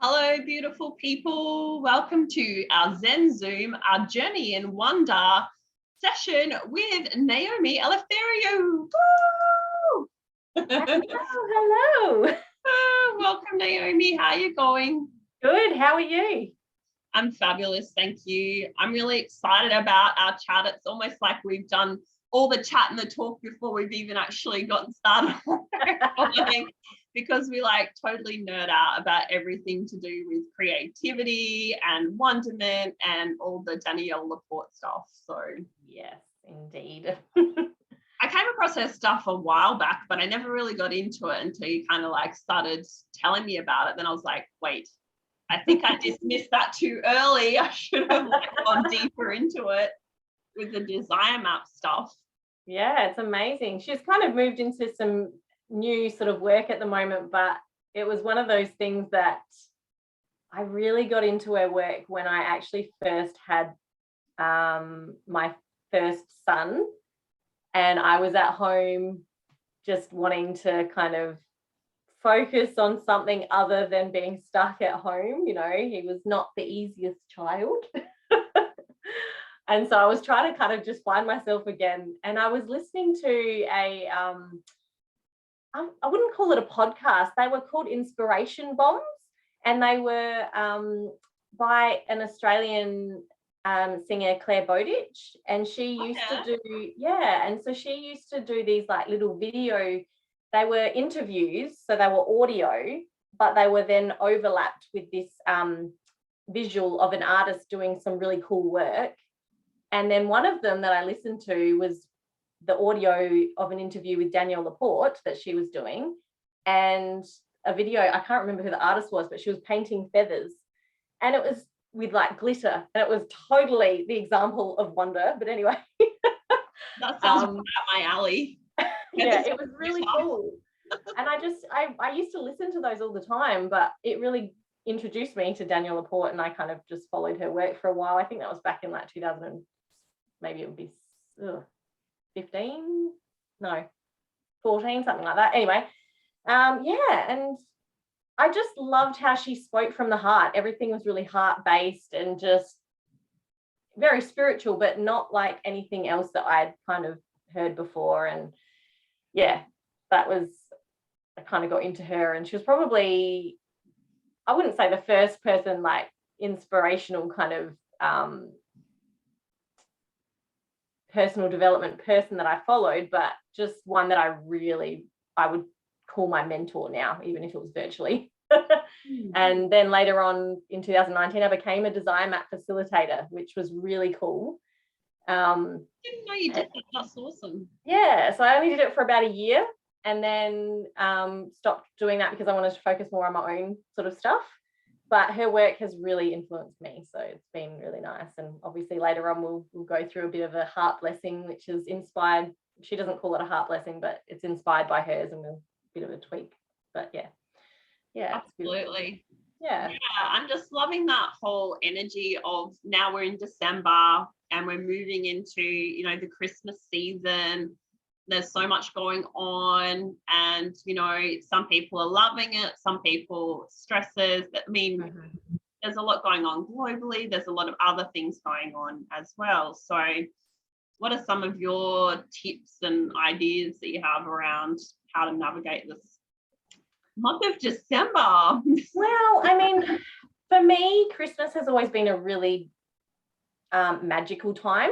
Hello, beautiful people. Welcome to our Zen Zoom, our Journey in Wonder session with Naomi Eleftheriou. Woo! Hello. Welcome, Naomi. How are you going? Good. How are you? I'm fabulous. Thank you. I'm really excited about our chat. It's almost like we've done all the chat and the talk before we've even actually gotten started. Because we totally nerd out about everything to do with creativity and wonderment and all the Danielle Laporte stuff. So yes, indeed. I came across her stuff a while back, but I never really got into it until you kind of started telling me about it. Then I was like, wait, I think I dismissed that too early. I should have gone deeper into it with the desire map stuff. Yeah, it's amazing. She's kind of moved into some new sort of work at the moment, but it was one of those things that I really got into her work when I actually first had my first son, and I was at home just wanting to kind of focus on something other than being stuck at home. You know, he was not the easiest child. And so I was trying to kind of just find myself again. And I was listening to a I wouldn't call it a podcast. They were called Inspiration Bombs, and they were by an Australian singer, Claire Bowditch, and she used to do, and so she used to do these little video. They were interviews, so they were audio, but they were then overlapped with this visual of an artist doing some really cool work. And then one of them that I listened to was the audio of an interview with Danielle Laporte that she was doing, and a video, I can't remember who the artist was, but she was painting feathers, and it was with glitter, and it was totally the example of wonder. But anyway, that sounds right up my alley. Yeah, it was really cool. And I used to listen to those all the time, but it really introduced me to Danielle Laporte, and I kind of just followed her work for a while. I think that was back in 2000, maybe it would be 15, no, 14, something like that. Anyway, and I just loved how she spoke from the heart. Everything was really heart-based and just very spiritual, but not like anything else that I'd kind of heard before. And yeah, that was, I kind of got into her, and she was probably, I wouldn't say the first person, inspirational kind of personal development person that I followed, but just one that I would call my mentor now, even if it was virtually. And then later on in 2019, I became a desire map facilitator, which was really cool. Didn't know you did that. That's awesome. Yeah, so I only did it for about a year, and then stopped doing that because I wanted to focus more on my own sort of stuff. But her work has really influenced me, so it's been really nice. And obviously later on we'll go through a bit of a heart blessing, which is inspired. She doesn't call it a heart blessing, but it's inspired by hers and a bit of a tweak. But yeah, absolutely. Yeah, I'm just loving that whole energy of now we're in December and we're moving into the Christmas season. There's so much going on, and some people are loving it, some people stresses. I mean, there's a lot going on globally. There's a lot of other things going on as well. So what are some of your tips and ideas that you have around how to navigate this month of December? Well, I mean, for me, Christmas has always been a really magical time.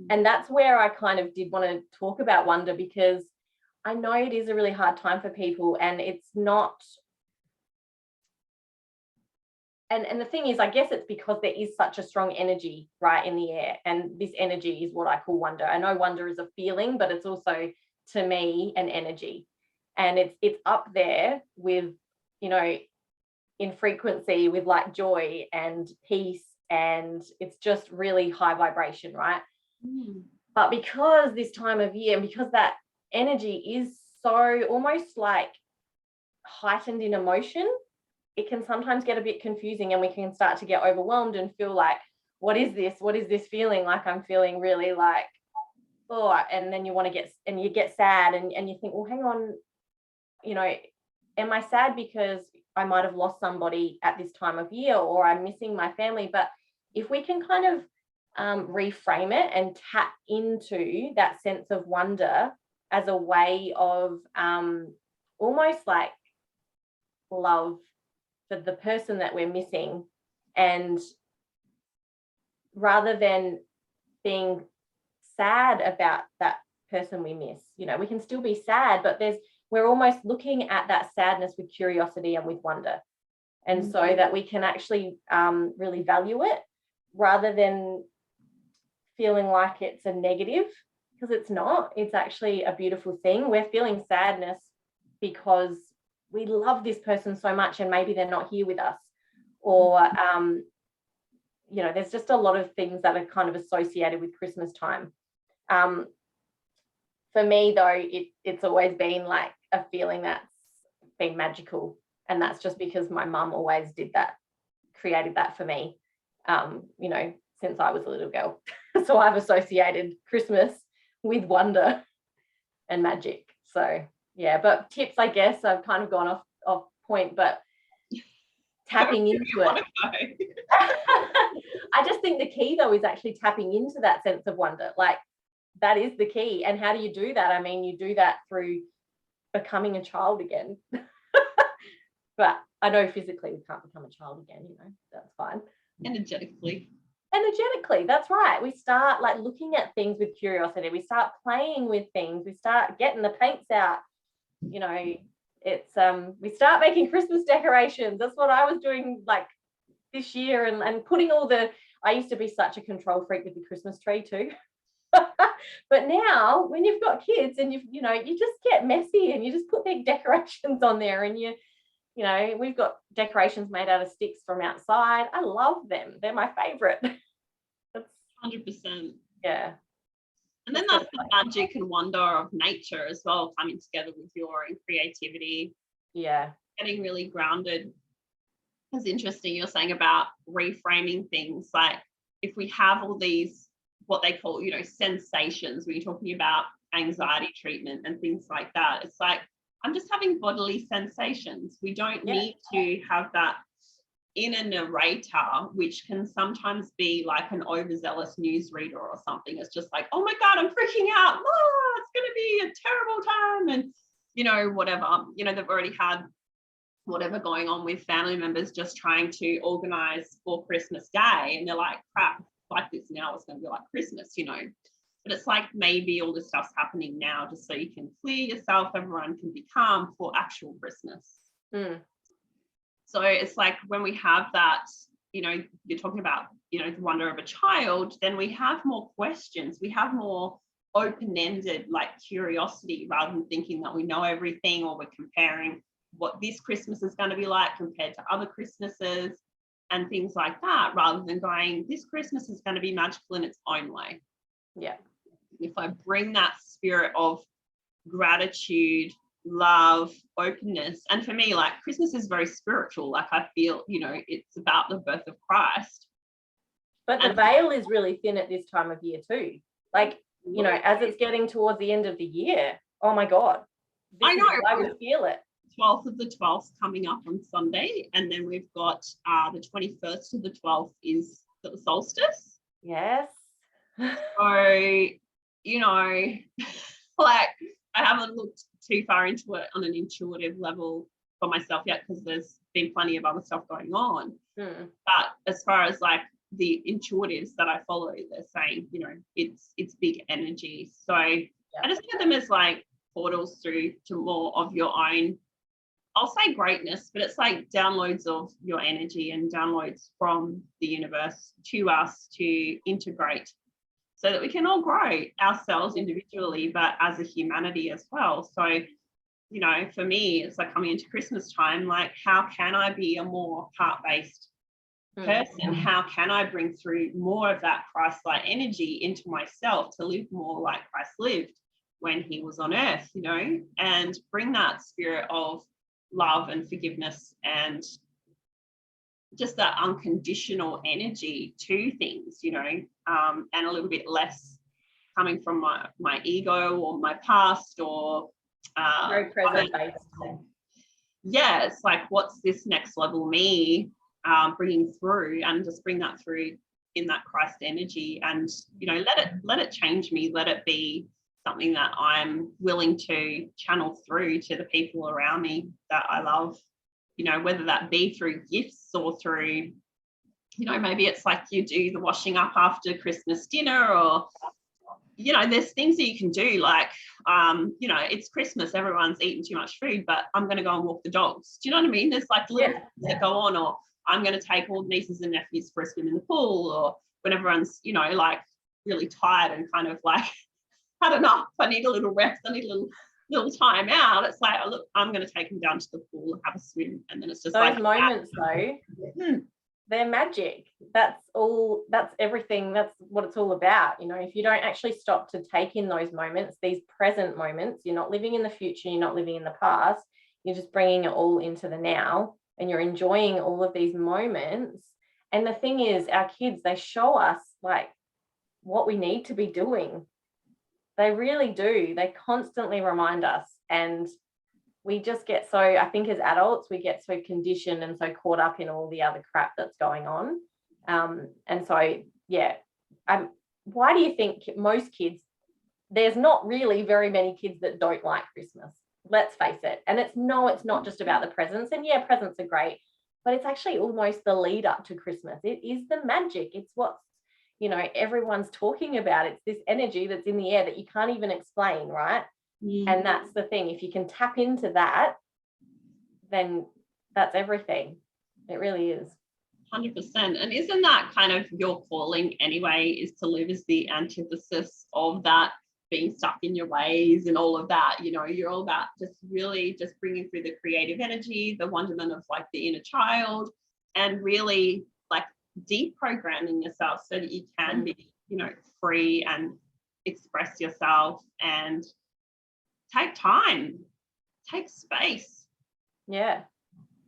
And that's where I kind of did want to talk about wonder, because I know it is a really hard time for people, and it's not. And the thing is, I guess it's because there is such a strong energy right in the air. And this energy is what I call wonder. I know wonder is a feeling, but it's also, to me, an energy. And it's up there with, in frequency with joy and peace. And it's just really high vibration, right? But because this time of year, and because that energy is so almost heightened in emotion, it can sometimes get a bit confusing, and we can start to get overwhelmed and feel like, what is this feeling? I'm feeling really and then you want to you get sad, and you think, well, hang on, am I sad because I might have lost somebody at this time of year, or I'm missing my family? But if we can kind of reframe it and tap into that sense of wonder as a way of almost like love for the person that we're missing, and rather than being sad about that person we miss, you know, we can still be sad, but we're almost looking at that sadness with curiosity and with wonder, and so that we can actually really value it rather than feeling like it's a negative, because it's not. It's actually a beautiful thing. We're feeling sadness because we love this person so much and maybe they're not here with us, or you know, there's just a lot of things that are kind of associated with Christmas time. For me though, it's always been like a feeling that's been magical, and that's just because my mum always did that, created that for me, you know, since I was a little girl. So I've associated Christmas with wonder and magic. So yeah, but tips, I guess I've kind of gone off point, but tapping into it. I just think the key though is actually tapping into that sense of wonder. Like, that is the key. And how do you do that? I mean, you do that through becoming a child again. But I know physically we can't become a child again, you know, that's fine. Energetically, that's right. We start like looking at things with curiosity. We start playing with things. We start getting the paints out. You know, it's we start making Christmas decorations. That's what I was doing like this year, and putting all the, I used to be such a control freak with the Christmas tree too. But now when you've got kids and you know, you just get messy and you just put their decorations on there, and you know, we've got decorations made out of sticks from outside. I love them. They're my favorite. That's 100%. Yeah. And then that's the magic and wonder of nature as well, coming together with your own creativity. Yeah. Getting really grounded. It's interesting you're saying about reframing things. Like, if we have all these, what they call, you know, sensations, when you're talking about anxiety treatment and things like that, it's like, I'm just having bodily sensations. We don't need to have that inner narrator, which can sometimes be like an overzealous newsreader or something. It's just like, oh my God, I'm freaking out. Oh, it's going to be a terrible time. And, you know, whatever, you know, they've already had whatever going on with family members just trying to organize for Christmas Day. And they're like, crap, like this now, it's going to be like Christmas, you know. But it's like, maybe all this stuff's happening now just so you can clear yourself, everyone can be calm for actual Christmas. So it's like, when we have that, you know, you're talking about, you know, the wonder of a child, then we have more questions, we have more open-ended like curiosity, rather than thinking that we know everything, or we're comparing what this Christmas is going to be like compared to other Christmases and things like that, rather than going, this Christmas is going to be magical in its own way. Yeah. If I bring that spirit of gratitude, love, openness, and for me, like, Christmas is very spiritual. Like, I feel, you know, it's about the birth of Christ. But the veil is really thin at this time of year too. Like, you know, as it's getting towards the end of the year, oh my God, I know, I would feel it. 12th of the 12th coming up on Sunday, and then we've got the 21st of the 12th is the solstice. Yes. So, you know, like, I haven't looked too far into it on an intuitive level for myself yet, because there's been plenty of other stuff going on. But as far as like the intuitives that I follow, they're saying, you know, it's big energy. So I just look at them as like portals through to more of your own, I'll say greatness, but it's like downloads of your energy and downloads from the universe to us to integrate, so that we can all grow ourselves individually, but as a humanity as well. So, you know, for me, it's like coming into Christmas time, like, how can I be a more heart-based person? How can I bring through more of that Christ-like energy into myself to live more like Christ lived when he was on earth, you know, and bring that spirit of love and forgiveness and just that unconditional energy to things, you know, and a little bit less coming from my ego or my past, or very present based. yeah, it's like, what's this next level me bringing through, and just bring that through in that Christ energy, and let it change me, let it be something that I'm willing to channel through to the people around me that I love, whether that be through gifts or through, maybe it's like you do the washing up after Christmas dinner, or there's things that you can do, like it's Christmas, everyone's eating too much food, but I'm going to go and walk the dogs. Do you know what I mean? There's like little things that go on, or I'm going to take all nieces and nephews for a swim in the pool, or when everyone's like really tired and kind of like had enough, I need a little rest, I need a little time out. It's like, look, I'm going to take them down to the pool and have a swim, and then it's just those like moments though, they're magic. That's everything. That's what it's all about. If you don't actually stop to take in those moments, these present moments, you're not living in the future, you're not living in the past, you're just bringing it all into the now, and you're enjoying all of these moments. And the thing is, our kids, they show us like what we need to be doing. They really do. They constantly remind us, and we just get so, I think as adults, we get so conditioned and so caught up in all the other crap that's going on. And so, yeah, why do you think most kids, there's not really very many kids that don't like Christmas? Let's face it. And it's not just about the presents. And yeah, presents are great, but it's actually almost the lead up to Christmas. It is the magic. It's what, everyone's talking about. It's this energy that's in the air that you can't even explain, right? And that's the thing. If you can tap into that, then that's everything. It really is. 100%. And isn't that kind of your calling anyway, is to live as the antithesis of that, being stuck in your ways and all of that? You're all about just really just bringing through the creative energy, the wonderment of like the inner child, and really like deprogramming yourself so that you can be, free and express yourself and take time, take space. Yeah,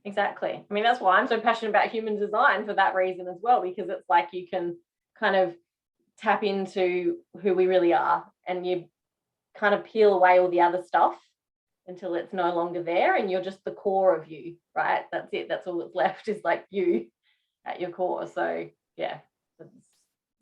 exactly. I mean, that's why I'm so passionate about human design, for that reason as well, because it's like you can kind of tap into who we really are, and you kind of peel away all the other stuff until it's no longer there, and you're just the core of you, right? That's it. That's all that's left, is like you at your core. So yeah.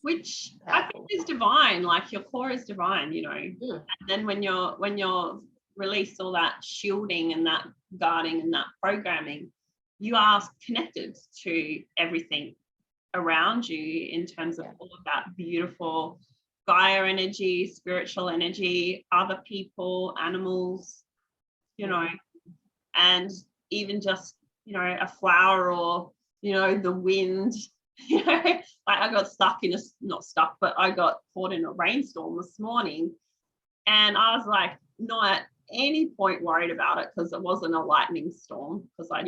Which I think is divine, like your core is divine, And then when you're release all that shielding and that guarding and that programming, you are connected to everything around you in terms of all of that beautiful Gaia energy, spiritual energy, other people, animals, and even just, a flower, or, the wind. Like I got I got caught in a rainstorm this morning, and I was like not at any point worried about it, because it wasn't a lightning storm, because I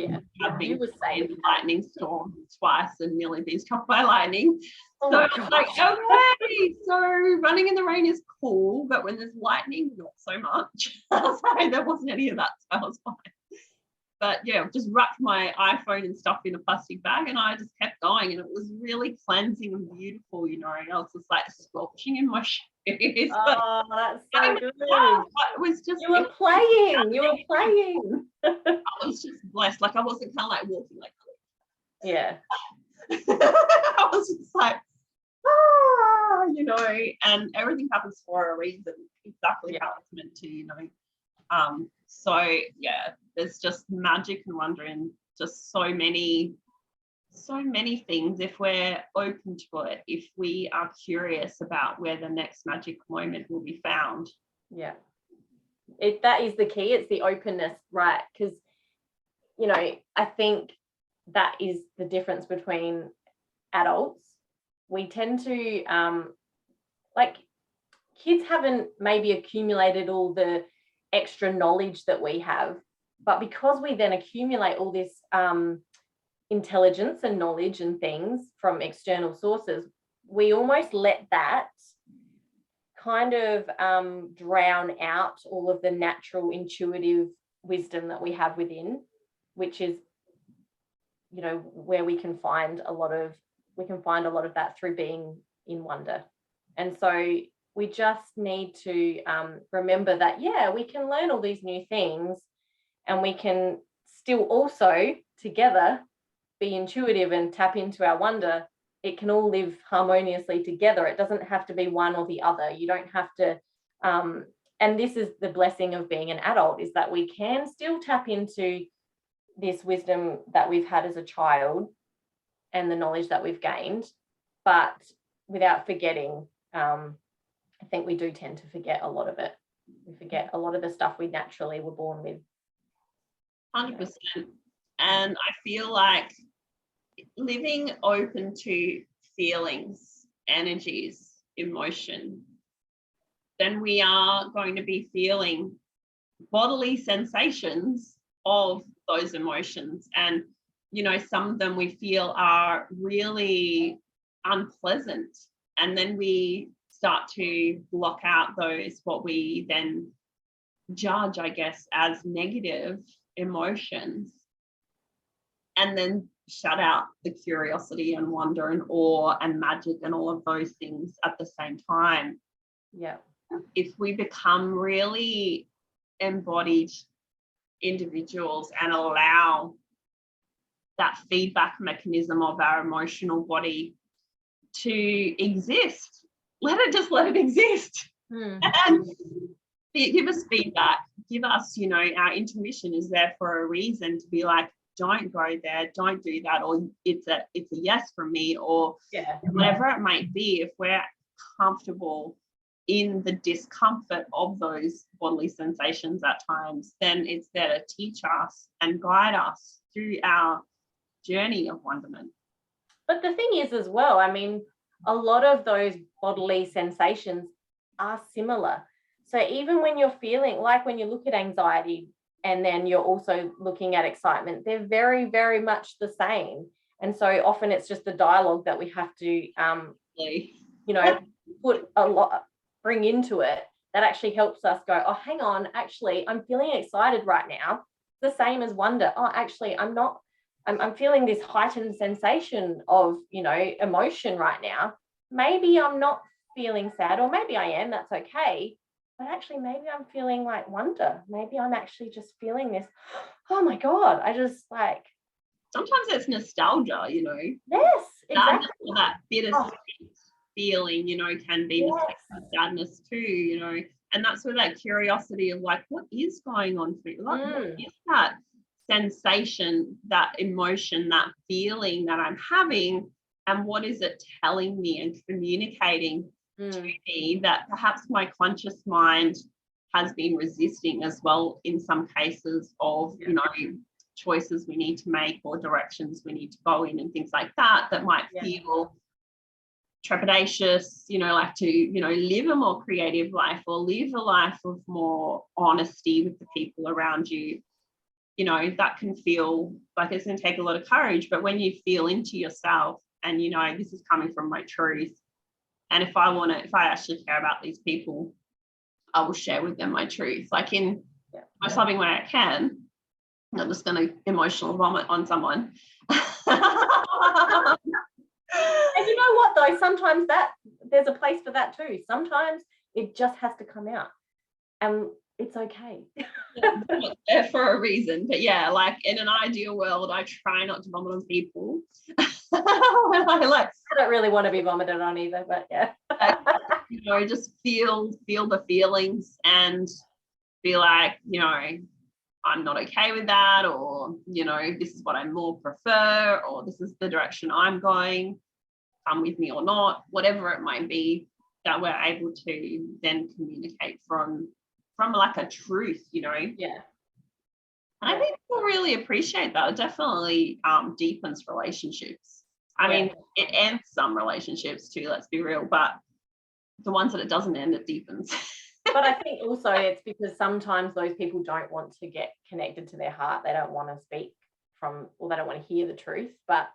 have been in a lightning storm twice and nearly been struck by lightning. So I was like, okay, so running in the rain is cool, but when there's lightning, not so much. So there wasn't any of that, so I was fine. But yeah, just wrapped my iPhone and stuff in a plastic bag, and I just kept going, and it was really cleansing and beautiful. I was just like squelching in my shoes. Oh, that's so good. It was just, you were playing. I was just blessed. Like I wasn't kind of like walking like, yeah. I was just like, and everything happens for a reason, exactly how it's meant to, So yeah, there's just magic and wonder in just so many things if we're open to it, if we are curious about where the next magic moment will be found. Yeah, that is the key. It's the openness, right? Because I think that is the difference between adults. We tend to like, kids haven't maybe accumulated all the extra knowledge that we have, but because we then accumulate all this intelligence and knowledge and things from external sources, we almost let that kind of drown out all of the natural intuitive wisdom that we have within, which is where we can find a lot of that through being in wonder. And so we just need to remember that, we can learn all these new things, and we can still also together be intuitive and tap into our wonder, it can all live harmoniously together. It doesn't have to be one or the other. You don't have to, and this is the blessing of being an adult, is that we can still tap into this wisdom that we've had as a child and the knowledge that we've gained, but without forgetting. I think we do tend to forget a lot of it. We forget a lot of the stuff we naturally were born with. 100%. And I feel like living open to feelings, energies, emotion, then we are going to be feeling bodily sensations of those emotions. And, you know, some of them we feel are really unpleasant. And then we start to block out those, what we then judge, I guess, as negative emotions, and then shut out the curiosity and wonder and awe and magic and all of those things at the same time. Yeah. If we become really embodied individuals and allow that feedback mechanism of our emotional body to exist, let it exist. And give us feedback, give us, you know, our intuition is there for a reason to be like, don't go there, don't do that, or it's a yes from me, or whatever it might be. If we're comfortable in the discomfort of those bodily sensations at times, then it's there to teach us and guide us through our journey of wonderment. But the thing is as well, I mean, a lot of those bodily sensations are similar. So even when you're feeling, like when you look at anxiety and then you're also looking at excitement, they're very, very much the same. And so often it's just the dialogue that we have to, you know, bring into it, that actually helps us go, oh, hang on, actually, I'm feeling excited right now. The same as wonder. Oh, actually, I'm not. I'm feeling this heightened sensation of, you know, emotion right now. Maybe I'm not feeling sad, or maybe I am, that's okay. But actually, maybe I'm feeling like wonder. Maybe I'm actually just feeling this, oh my God, I just like. Sometimes it's nostalgia, you know. Yes, exactly. That bittersweet feeling, you know, can be sadness too, you know. And that's where that curiosity of like, what is going on for you? Like, what is that sensation, that emotion, that feeling that I'm having, and what is it telling me and communicating to me that perhaps my conscious mind has been resisting as well, in some cases of, you know, choices we need to make or directions we need to go in and things like that, that might feel trepidatious, you know, like to, you know, live a more creative life or live a life of more honesty with the people around you. You know, that can feel like it's going to take a lot of courage. But when you feel into yourself and, you know, this is coming from my truth, and if I actually care about these people, I will share with them my truth, like in the most loving way I can. I'm not just going to emotional vomit on someone. And you know what, though, sometimes that there's a place for that too. Sometimes it just has to come out, and it's okay. It's there for a reason. But yeah, like in an ideal world, I try not to vomit on people. I don't really want to be vomited on either, but you know, just feel the feelings and be like, you know, I'm not okay with that, or, you know, this is what I more prefer, or this is the direction I'm going, come with me or not, whatever it might be, that we're able to then communicate from like a truth, you know. I think people really appreciate that. It definitely deepens relationships. I mean, it ends some relationships too, let's be real, but the ones that it doesn't end, it deepens. But I think also it's because sometimes those people don't want to get connected to their heart. They don't want to speak from, or they don't want to hear the truth. But,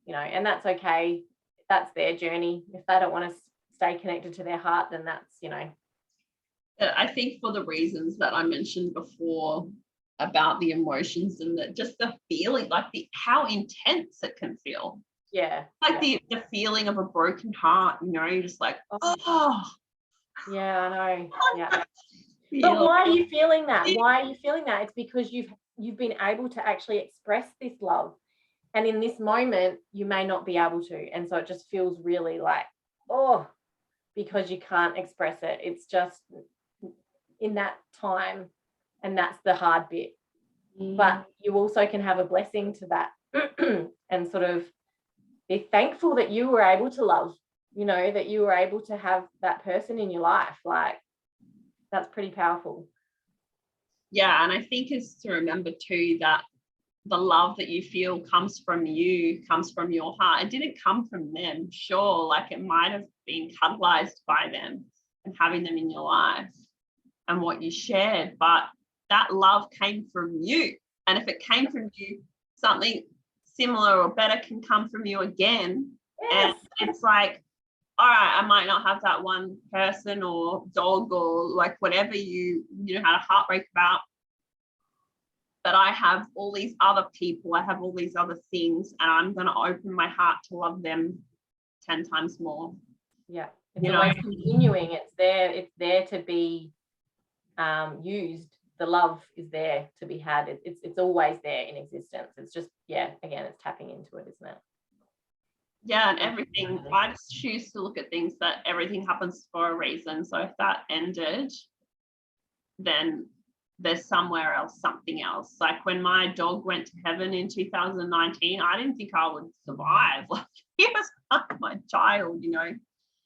you know, and that's okay. That's their journey. If they don't want to stay connected to their heart, then that's, you know. I think for the reasons that I mentioned before about the emotions and just the feeling, like how intense it can feel. Yeah. Like the feeling of a broken heart, you know, you're just like, oh. Yeah, I know. Yeah. But why are you feeling that? Why are you feeling that? It's because you've you've been able to actually express this love. And in this moment, you may not be able to. And so it just feels really like, oh, because you can't express it. It's just in that time. And that's the hard bit. But you also can have a blessing to that and sort of be thankful that you were able to love, you know, that you were able to have that person in your life. Like, that's pretty powerful. Yeah, and I think it's to remember too that the love that you feel comes from you, comes from your heart. It didn't come from them, sure, like it might have been catalyzed by them and having them in your life and what you shared, but that love came from you. And if it came from you, something similar or better can come from you again. Yes. And it's like, all right, I might not have that one person or dog or like whatever you had a heartbreak about, but I have all these other people, I have all these other things, and I'm going to open my heart to love them 10 times more. Yeah, it's always continuing. It's there to be used. The love is there to be had. It's always there in existence. It's just, again, it's tapping into it, isn't it? Yeah, and everything, I just choose to look at things that everything happens for a reason. So if that ended, then there's somewhere else, something else. Like when my dog went to heaven in 2019, I didn't think I would survive. Like he was my child,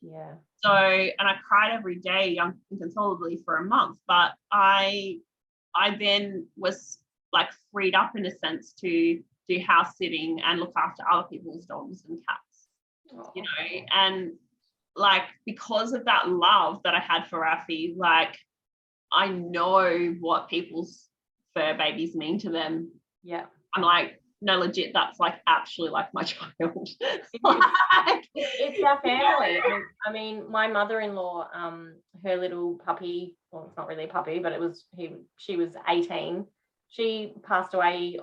Yeah. So, and I cried every day uncontrollably for a month, but I then was like freed up in a sense to do house sitting and look after other people's dogs and cats, and like because of that love that I had for Rafi, like I know what people's fur babies mean to them. Yeah. I'm like, no, legit, that's like actually like my child. It's our family. I mean, my mother-in-law, her little puppy, well, it's not really a puppy, but she was 18. She passed away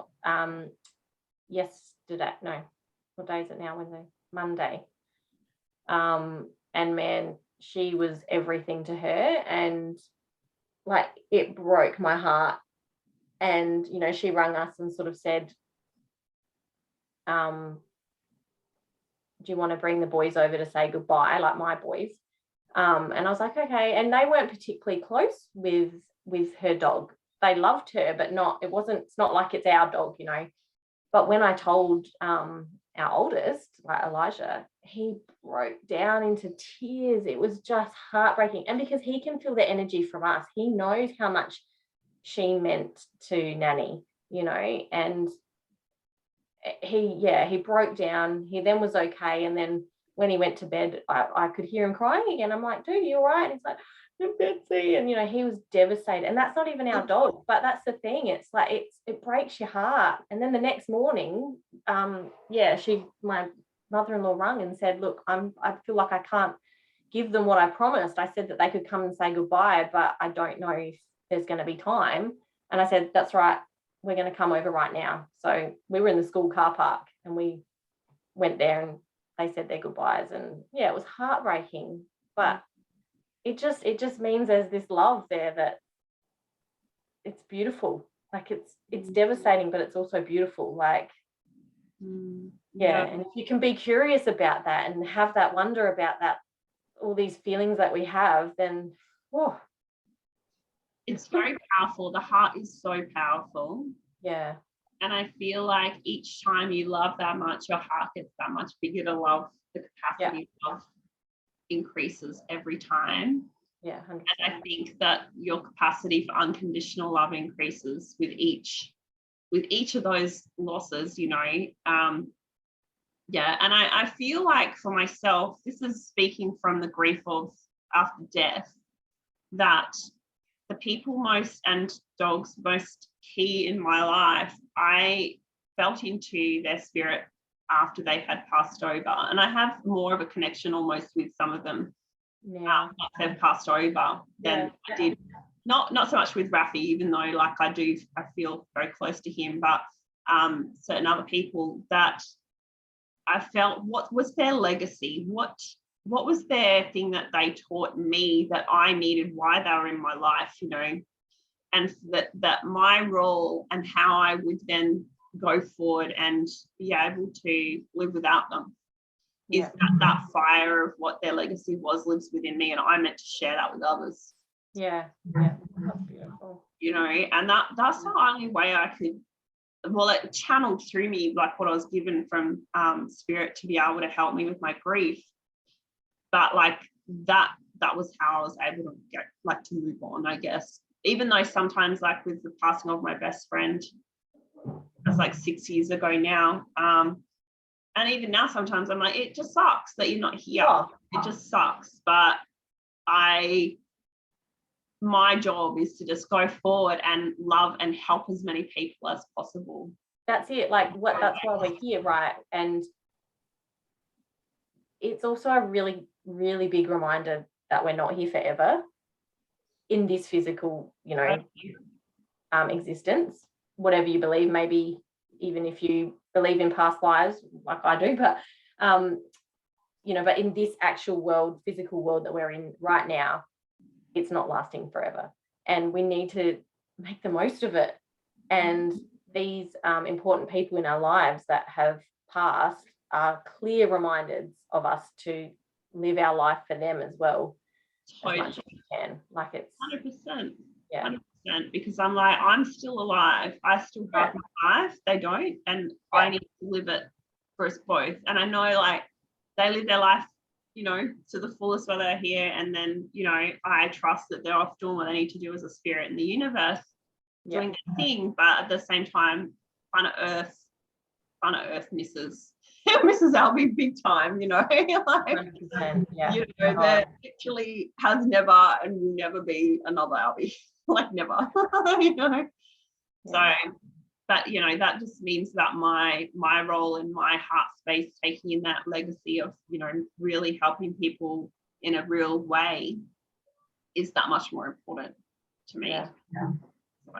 yesterday. No, what day is it now? Wednesday? Monday. And man, she was everything to her, and like it broke my heart. And she rang us and sort of said, do you want to bring the boys over to say goodbye, like my boys? And I was like, okay. And they weren't particularly close with her dog. They loved her, but it's not like it's our dog, But when I told our oldest, like Elijah, he broke down into tears. It was just heartbreaking. And because he can feel the energy from us, he knows how much she meant to Nanny, and he broke down. He then was okay. And then when he went to bed, I could hear him crying again. I'm like, dude, you all right? And he's like, Betsy. And, he was devastated. And that's not even our dog, but that's the thing. It's like, it breaks your heart. And then the next morning, my mother-in-law rang and said, look, I feel like I can't give them what I promised. I said that they could come and say goodbye, but I don't know if there's going to be time. And I said, that's right. We're going to come over right now. So we were in the school car park and we went there and they said their goodbyes. And it was heartbreaking, but it just means there's this love there that it's beautiful. Like it's devastating, but it's also beautiful. Like, and if you can be curious about that and have that wonder about that, all these feelings that we have, then, it's very powerful. The heart is so powerful. Yeah. And I feel like each time you love that much, your heart gets that much bigger to love. The capacity of love increases every time. Yeah, 100%. And I think that your capacity for unconditional love increases with each of those losses, And I feel like for myself, this is speaking from the grief of after death, that the people most and dogs most key in my life, I felt into their spirit after they had passed over. And I have more of a connection almost with some of them after they've passed over than I did. Not so much with Rafi, even though like I feel very close to him, but certain other people that I felt, what was their legacy? What was their thing that they taught me that I needed, why they were in my life, and that my role and how I would then go forward and be able to live without them is that fire of what their legacy was lives within me, and I'm meant to share that with others. Yeah, that's beautiful. You know, and that's the only way I could, well, it channeled through me like what I was given from spirit to be able to help me with my grief. But like that was how I was able to get like to move on, I guess. Even though sometimes like with the passing of my best friend, that's like 6 years ago now. And even now sometimes I'm like, it just sucks that you're not here. It just sucks. But my job is to just go forward and love and help as many people as possible. That's it. Like that's why we're here, right? And it's also a really, really big reminder that we're not here forever in this physical, you know, existence, whatever you believe, maybe even if you believe in past lives like I do, but you know, but in this actual world, physical world that we're in right now, it's not lasting forever, and we need to make the most of it. And these important people in our lives that have passed are clear reminders of us to live our life for them as well, as much as we can. Like it's 100%. Yeah. 100%, because I'm like, I'm still alive. I still have my life. They don't, and I need to live it for us both. And I know like they live their life, you know, to the fullest while they're here, and then, you know, I trust that they're off doing what they need to do as a spirit in the universe, doing their thing. But at the same time, planet Earth misses Albie big time, you know. Like, 100%, you know, there literally has never and will never be another Albie. Like never. You know. So, but you know, that just means that my role in my heart space, taking in that legacy of, you know, really helping people in a real way, is that much more important to me. So,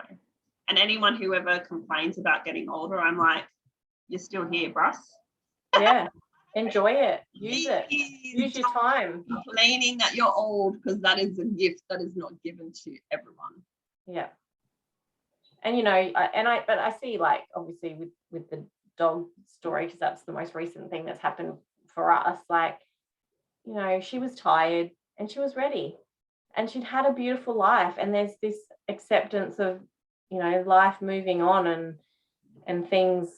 and anyone who ever complains about getting older, I'm like, you're still here, bruss. Enjoy it. Use it. Use your time. Complaining that you're old, because that is a gift that is not given to everyone. And you know, but I see, like, obviously with the dog story, because that's the most recent thing that's happened for us. Like, you know, she was tired and she was ready, and she'd had a beautiful life, and there's this acceptance of, you know, life moving on and things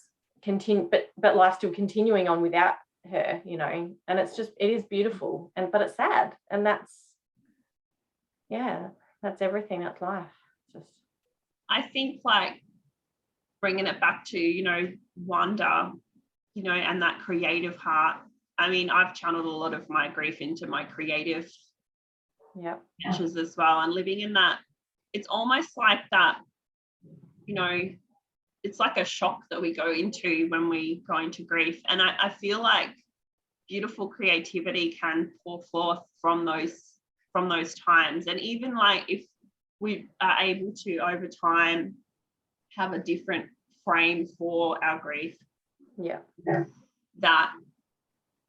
continue, but life still continuing on without her, you know. And it is beautiful, but it's sad, and that's everything. That's life. I think like bringing it back to, you know, wonder, you know, and that creative heart. I mean, I've channeled a lot of my grief into my creative ventures as well, and living in that, it's almost like that, you know, it's like a shock that we go into when we go into grief. And I feel like beautiful creativity can pour forth from those times. And even like if we are able to over time have a different frame for our grief, that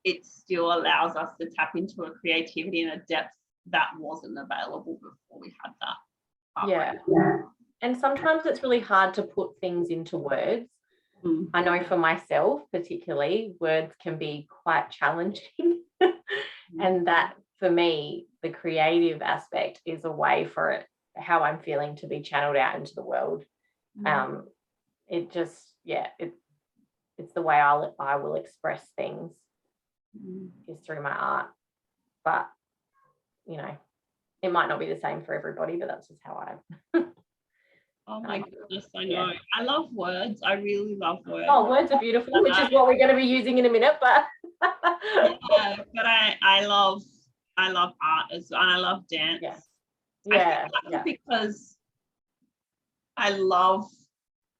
it still allows us to tap into a creativity and a depth that wasn't available before we had that. And sometimes it's really hard to put things into words. I know for myself particularly, words can be quite challenging. And that for me, the creative aspect is a way for it, how I'm feeling, to be channeled out into the world. It just, it's the way I will express things, is through my art. But, you know, it might not be the same for everybody, but that's just how I Oh my goodness, I know. I love words. I really love words. Oh, words are beautiful, which is what we're going to be using in a minute. But but I love art as well, and I love dance. I think that's because I love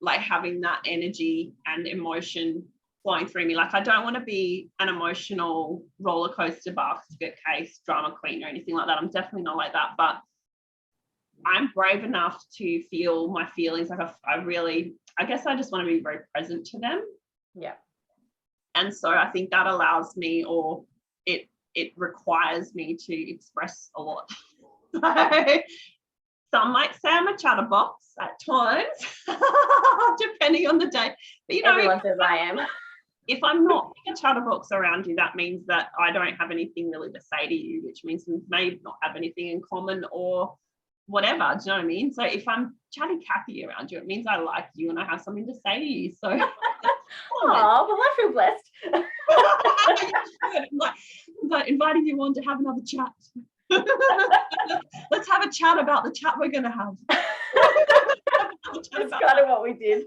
like having that energy and emotion flowing through me. Like, I don't want to be an emotional roller coaster basket case drama queen or anything like that. I'm definitely not like that, but I'm brave enough to feel my feelings. Like I guess I just want to be very present to them. And so I think that allows me, or it requires me to express a lot. some might say I'm a chatterbox at times, depending on the day. But everyone says I am. If I'm not a chatterbox around you, that means that I don't have anything really to say to you, which means we may not have anything in common or whatever. Do you know what I mean? So if I'm chatty Cathy around you, it means I like you and I have something to say to you. So oh, well, I feel blessed. I'm like inviting you on to have another chat. Let's have a chat about the chat we're going to have. That's kind of what we did.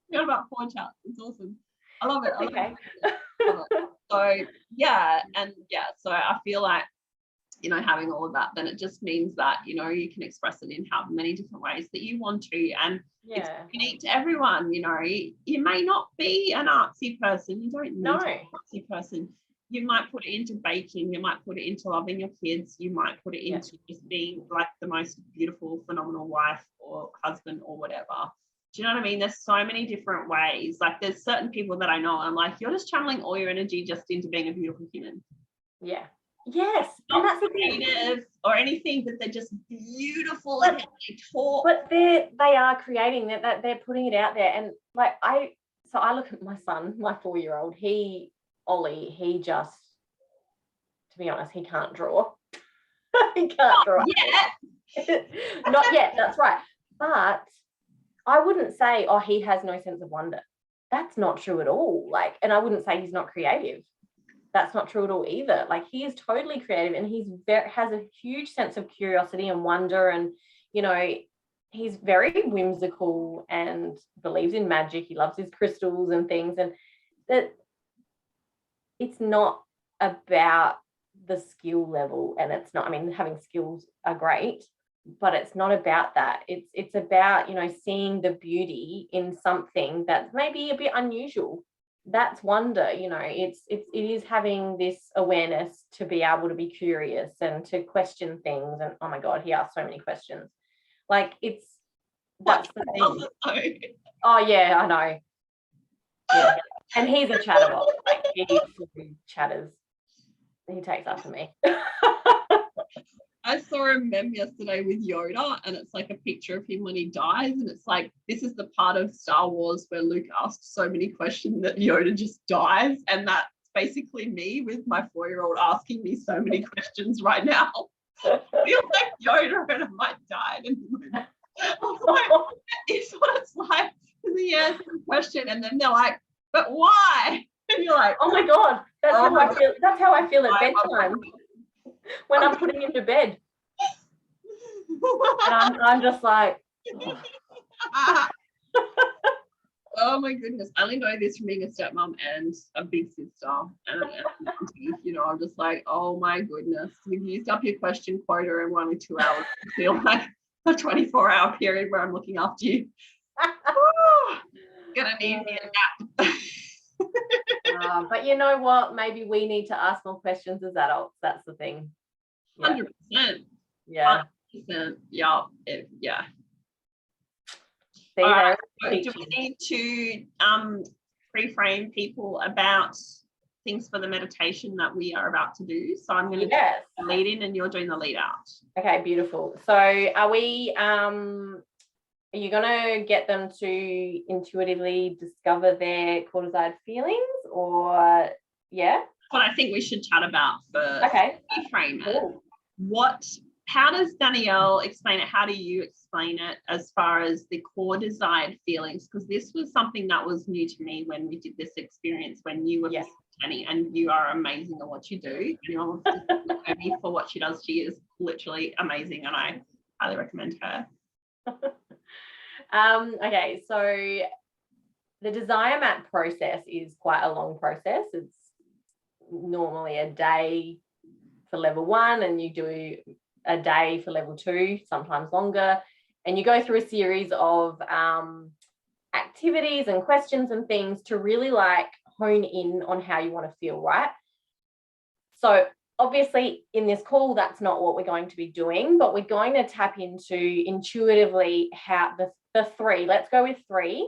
We got about 4 chats. It's awesome. I love it. Okay. So yeah, so I feel like, having all of that, then it just means that, you can express it in how many different ways that you want to, and it's unique to everyone. You may not be an artsy person. You don't need to be an artsy person. You might put it into baking, you might put it into loving your kids, you might put it into just being like the most beautiful, phenomenal wife or husband or whatever. Do you know what I mean? There's so many different ways. Like there's certain people that I know, I'm like, you're just channeling all your energy just into being a beautiful human. Yeah. Yes. Not and that's creative or anything, but they're just beautiful and they talk. But they are creating that they're putting it out there. And like I look at my son, my 4-year-old, Ollie, he just, to be honest, he can't draw. He can't draw. Yet. Not yet, that's right. But I wouldn't say, oh, he has no sense of wonder. That's not true at all. Like, and I wouldn't say he's not creative. That's not true at all either. Like, he is totally creative, and has a huge sense of curiosity and wonder, and he's very whimsical and believes in magic. He loves his crystals and things, and that it's not about the skill level, and it's not, I mean, having skills are great, but it's not about that. It's about, seeing the beauty in something that's maybe a bit unusual. That's wonder. It is having this awareness to be able to be curious and to question things. And oh my God, he asked so many questions. Like, that's the thing. Oh yeah, I know. Yeah. And he's a chatterbox. Like, he chatters. He takes after me. I saw a meme yesterday with Yoda, and it's like a picture of him when he dies, and it's like, this is the part of Star Wars where Luke asks so many questions that Yoda just dies, and that's basically me with my 4-year-old asking me so many questions right now. I feel like Yoda and I might die in the moment. It's what it's like. And he asks a question, and then they're like, "But why?" And you're like, "Oh my God, that's how I feel. That's how I feel at bedtime." When I'm putting him to bed, and I'm just like, oh my goodness, I only know this from being a stepmom and a big sister and auntie. I'm just like, oh my goodness, you've used up your question quota and we're only 2 hours. I feel like a 24-hour period where I'm looking after you. Gonna need me a nap. But you know what? Maybe we need to ask more questions as adults. That's the thing. 100%. Yeah. 100%. Yeah. Yeah. All right. Do we need to pre-frame people about things for the meditation that we are about to do? So I'm going to lead in and you're doing the lead out. Okay, beautiful. So are you going to get them to intuitively discover their core desired feelings, or what I think we should chat about first. Okay. Frame it. How does Danielle explain it? How do you explain it as far as the core desired feelings? Because this was something that was new to me when we did this experience when you were Danny, and you are amazing at what you do. Anyone wants to know me for what she does, she is literally amazing, and I highly recommend her. Okay, so the desire map process is quite a long process. It's normally a day for level 1, and you do a day for level 2, sometimes longer, and you go through a series of activities and questions and things to really like hone in on how you want to feel, right? So obviously in this call, that's not what we're going to be doing, but we're going to tap into intuitively how the 3, let's go with 3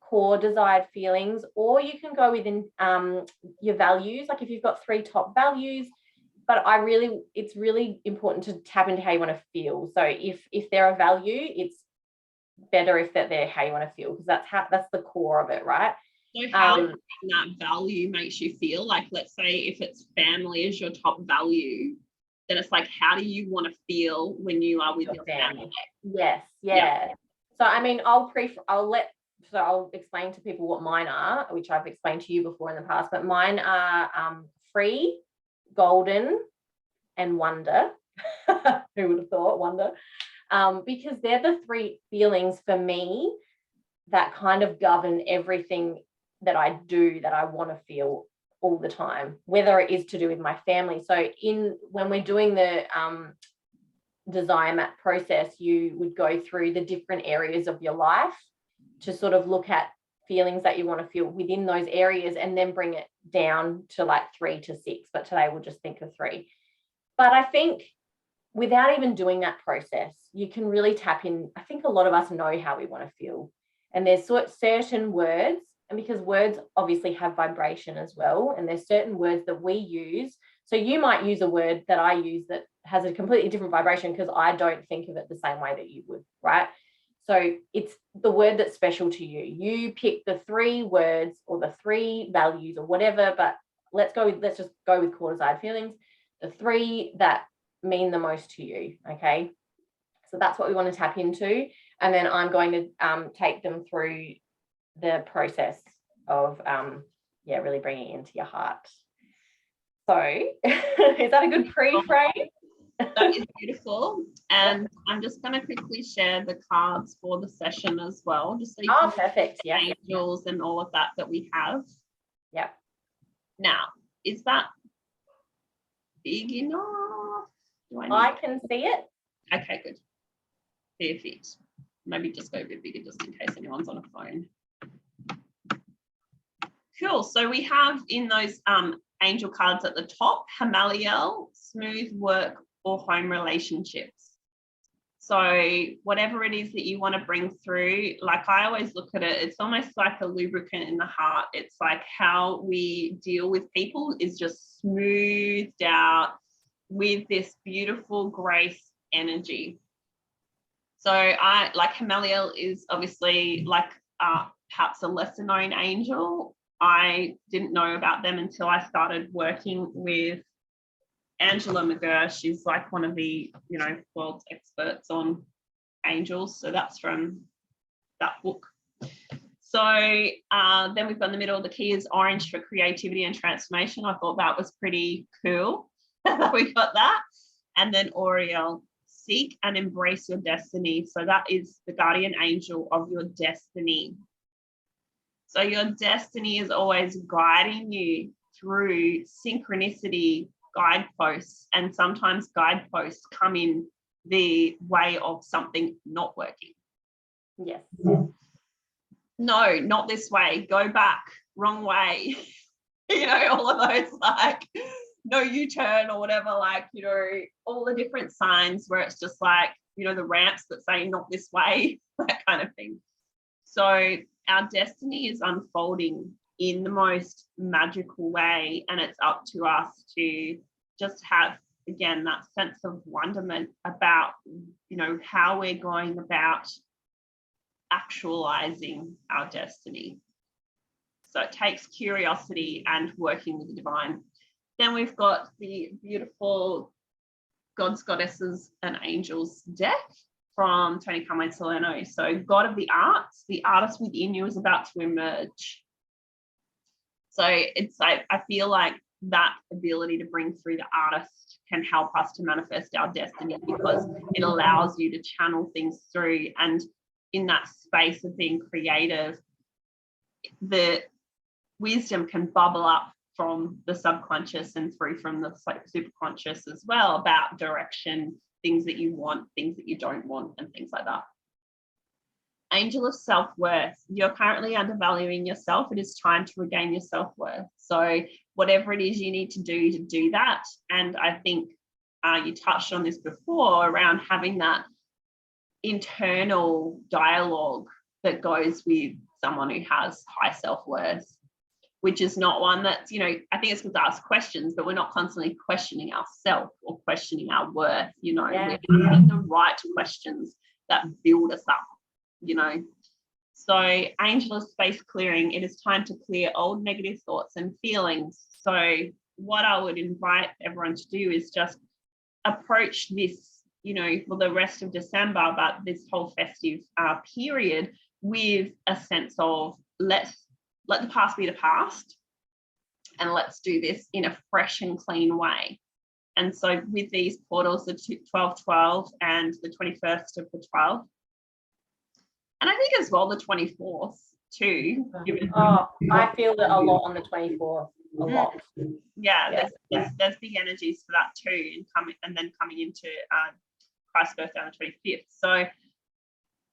core desired feelings, or you can go within your values. Like if you've got 3 top values, but it's really important to tap into how you want to feel. So if they're a value, it's better if they're how you want to feel, because that's the core of it, right? So how that value makes you feel, like, let's say if it's family is your top value, then it's like, how do you want to feel when you are with your family? Yes, yeah. So I mean, I'll explain to people what mine are, which I've explained to you before in the past, but mine are free, golden, and wonder. Who would have thought wonder? Because they're the three feelings for me that kind of govern everything that I do, that I want to feel all the time, whether it is to do with my family. So when we're doing the desire map process, you would go through the different areas of your life to sort of look at feelings that you want to feel within those areas, and then bring it down to like 3 to 6. But today we'll just think of 3. But I think without even doing that process, you can really tap in. I think a lot of us know how we want to feel. And there's certain words, and because words obviously have vibration as well, and there's certain words that we use. So you might use a word that I use that has a completely different vibration because I don't think of it the same way that you would, right? So it's the word that's special to you. You pick the 3 words or the 3 values or whatever, but let's just go with quarter-side feelings, the 3 that mean the most to you, okay? So that's what we want to tap into. And then I'm going to take them through the process of, really bringing it into your heart. So is that a good pre-frame? That is beautiful. And I'm just going to quickly share the cards for the session as well, just so you can perfect. Yeah, angels and all of that we have. Yep. Now, is that big enough? I can see it. Okay, good. Perfect. Maybe just go a bit bigger just in case anyone's on a phone. Cool. So we have in those angel cards at the top, Hamaliel, smooth work or home relationships. So whatever it is that you want to bring through, like I always look at it, it's almost like a lubricant in the heart. It's like how we deal with people is just smoothed out with this beautiful grace energy. So I like Hamaliel is obviously like perhaps a lesser known angel. I didn't know about them until I started working with Angela McGurr. She's like one of the, world's experts on angels. So that's from that book. So then we've got in the middle, the key is orange for creativity and transformation. I thought that was pretty cool. We got that. And then Oriel, seek and embrace your destiny. So that is the guardian angel of your destiny. So your destiny is always guiding you through synchronicity, guideposts, and sometimes guideposts come in the way of something not working. Yes. No, not this way. Go back. Wrong way. All of those like no U-turn or whatever, like, all the different signs where it's just like, the ramps that say not this way, that kind of thing. So our destiny is unfolding in the most magical way, and it's up to us to just have, again, that sense of wonderment about, how we're going about actualizing our destiny. So it takes curiosity and working with the divine. Then we've got the beautiful Gods, Goddesses, and Angels deck from Tony Carmine Salerno. So God of the arts, the artist within you is about to emerge. So it's like, I feel like that ability to bring through the artist can help us to manifest our destiny, because it allows you to channel things through. And in that space of being creative, the wisdom can bubble up from the subconscious and through from the superconscious as well, about direction, things that you want, things that you don't want, and things like that. Angel of self-worth. You're currently undervaluing yourself. It is time to regain your self-worth. So whatever it is you need to do that. And I think you touched on this before around having that internal dialogue that goes with someone who has high self-worth. which is not one that's, I think it's good to ask questions, but we're not constantly questioning ourselves or questioning our worth, we're asking the right questions that build us up, So angel of space clearing, it is time to clear old negative thoughts and feelings. So what I would invite everyone to do is just approach this, for the rest of December, but this whole festive period with a sense of let the past be the past, and let's do this in a fresh and clean way. And so with these portals, the 12/12 and the 21st of the 12th, and I think as well the 24th too. I feel that a lot on the 24th. A lot. Yeah. There's big energies for that too, and then coming into Christ's birthday on the 25th. So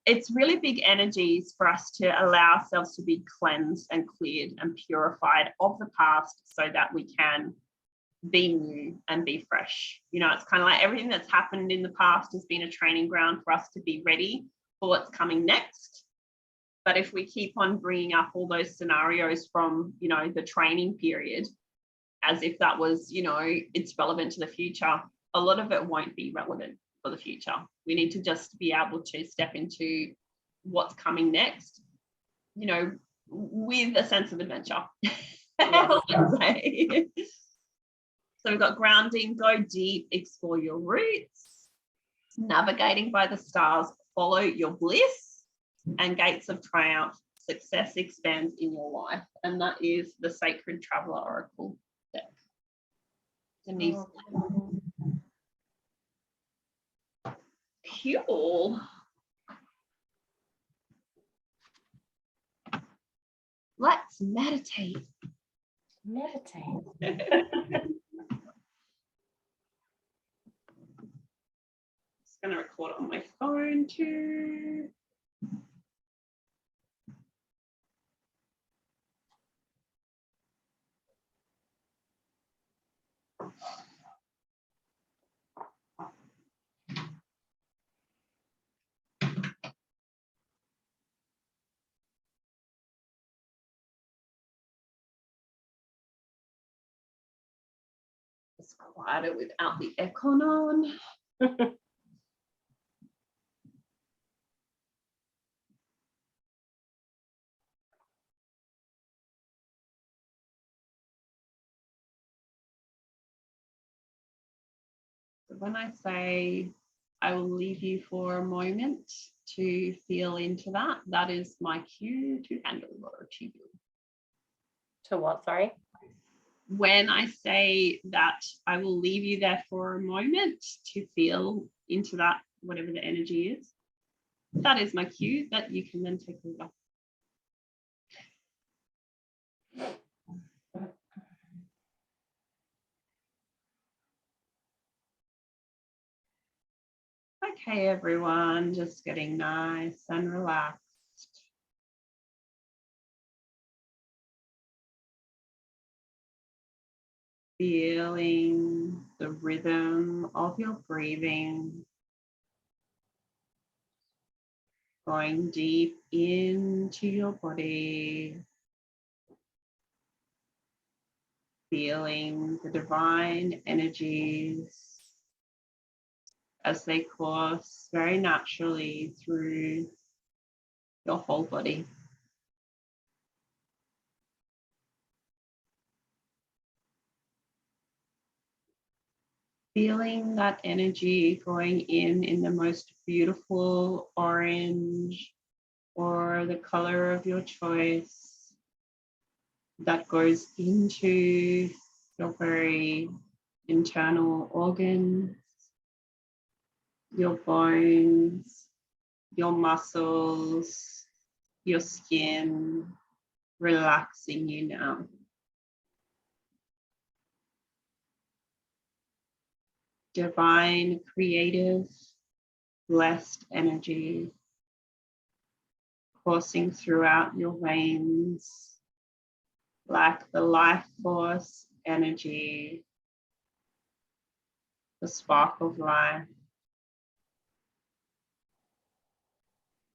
it's really big energies for us to allow ourselves to be cleansed and cleared and purified of the past so that we can be new and be fresh. It's kind of like everything that's happened in the past has been a training ground for us to be ready for what's coming next. But if we keep on bringing up all those scenarios from, the training period, as if that was, it's relevant to the future, a lot of it won't be relevant for the future. We need to just be able to step into what's coming next, with a sense of adventure. So we've got grounding, go deep, explore your roots, navigating by the stars, follow your bliss, and gates of triumph, success expands in your life. And that is the Sacred Traveler Oracle deck. Denise. Cool. Let's meditate. Just going to record on my phone too. It's quieter without the aircon on. When I say I will leave you for a moment to feel into that, that is my cue to hand over to you. To what, sorry? When I say that I will leave you there for a moment to feel into that, whatever the energy is, that is my cue that you can then take over. Okay, everyone, just getting nice and relaxed. Feeling the rhythm of your breathing, going deep into your body, feeling the divine energies as they course very naturally through your whole body. Feeling that energy going in the most beautiful orange or the color of your choice that goes into your very internal organs, your bones, your muscles, your skin, relaxing you now. Divine, creative, blessed energy coursing throughout your veins like the life force energy, the spark of life,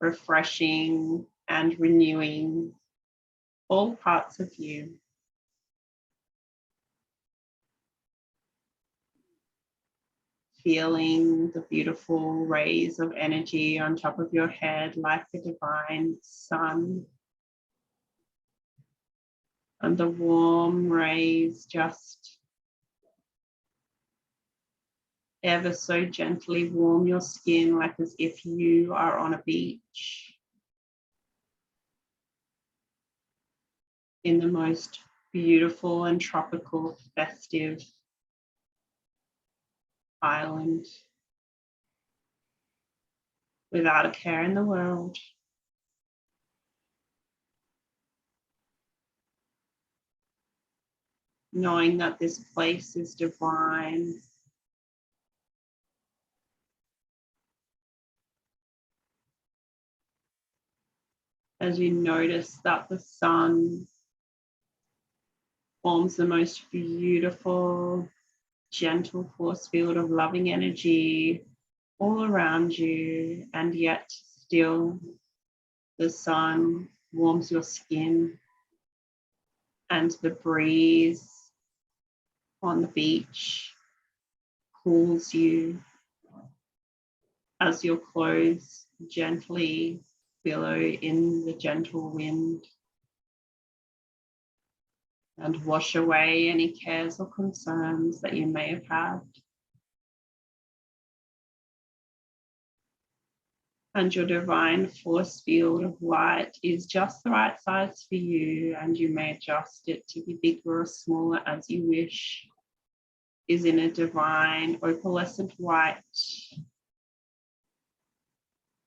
refreshing and renewing all parts of you. feeling the beautiful rays of energy on top of your head like a divine sun. And the warm rays just ever so gently warm your skin, like as if you are on a beach in the most beautiful and tropical festive island, without a care in the world. Knowing that this place is divine. As you notice that the sun forms the most beautiful, gentle force field of loving energy all around you, and yet still the sun warms your skin, and the breeze on the beach cools you as your clothes gently billow in the gentle wind and wash away any cares or concerns that you may have had. And your divine force field of light is just the right size for you, and you may adjust it to be bigger or smaller as you wish. Is in a divine opalescent white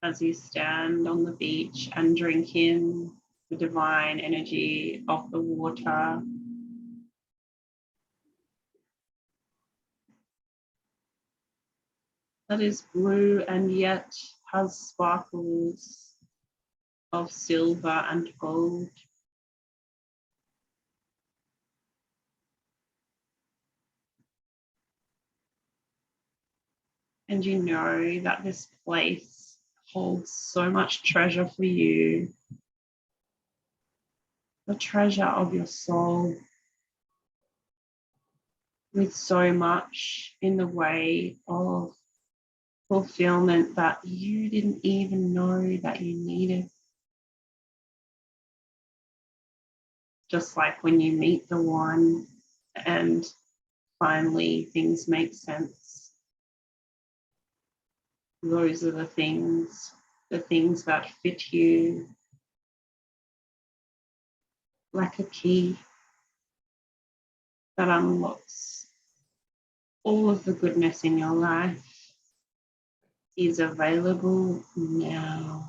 as you stand on the beach and drink in the divine energy of the water. That is blue and yet has sparkles of silver and gold. And you know that this place holds so much treasure for you, the treasure of your soul, with so much in the way of fulfillment that you didn't even know that you needed. Just like when you meet the one and finally things make sense. Those are the things that fit you like a key that unlocks all of the goodness in your life is available now.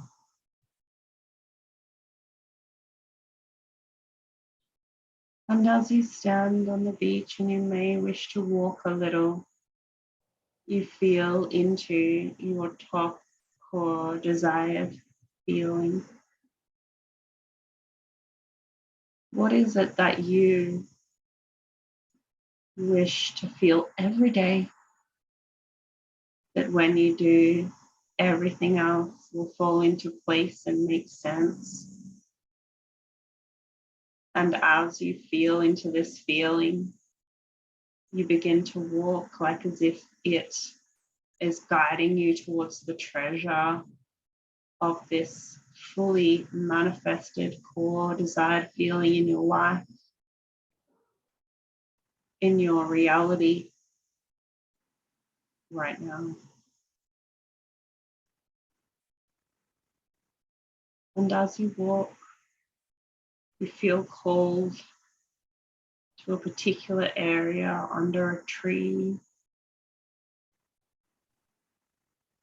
And as you stand on the beach and you may wish to walk a little, you feel into your top core desired feeling. What is it that you wish to feel every day, that when you do, everything else will fall into place and make sense? And as you feel into this feeling, you begin to walk like as if it is guiding you towards the treasure of this fully manifested core desired feeling in your life, in your reality right now. And as you walk, you feel called to a particular area under a tree,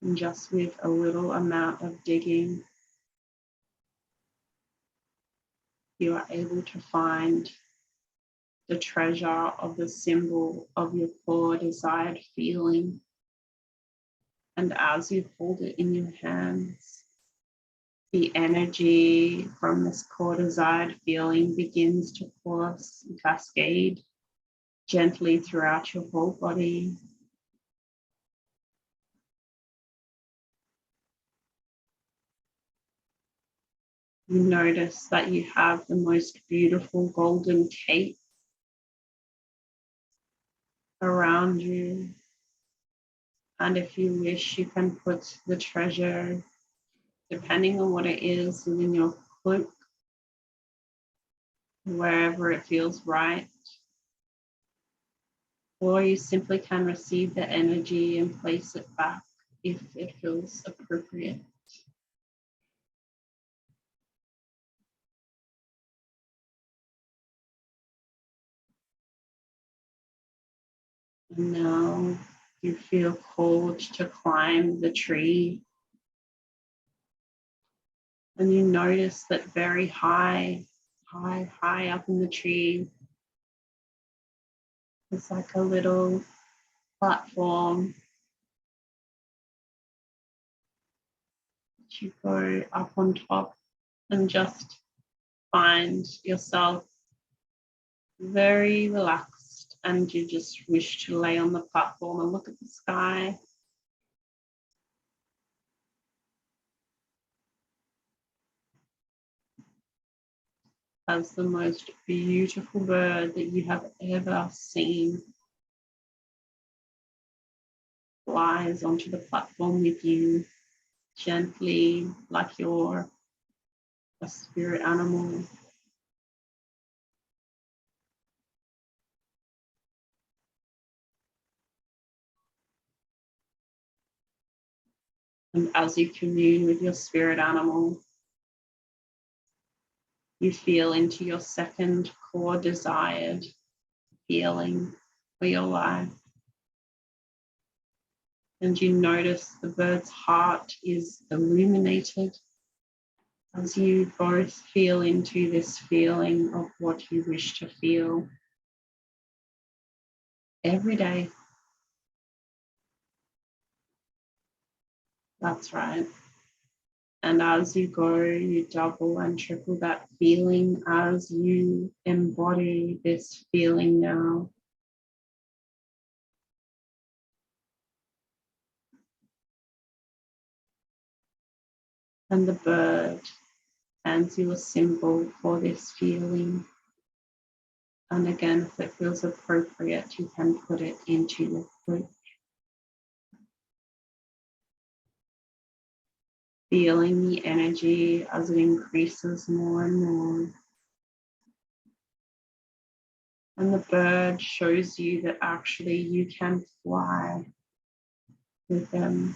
and just with a little amount of digging, you are able to find the treasure of the symbol of your core desired feeling. And as you hold it in your hands, the energy from this core desired feeling begins to course and cascade gently throughout your whole body. You notice that you have the most beautiful golden cape around you, And if you wish, you can put the treasure, depending on what it is, within your cloak, wherever it feels right. Or you simply can receive the energy and place it back if it feels appropriate. And now you feel called to climb the tree. And you notice that very high up in the tree, it's like a little platform. You go up on top and just find yourself very relaxed, and you just wish to lay on the platform and look at the sky. As the most beautiful bird that you have ever seen flies onto the platform with you, gently, like you're a spirit animal. And as you commune with your spirit animal, you feel into your second core desired feeling for your life. And you notice the bird's heart is illuminated as you both feel into this feeling of what you wish to feel every day. That's right. And as you go, you double and triple that feeling as you embody this feeling now. And the bird hands you a symbol for this feeling. And again, if it feels appropriate, you can put it into your foot. Feeling the energy as it increases more and more. And the bird shows you that actually you can fly with them.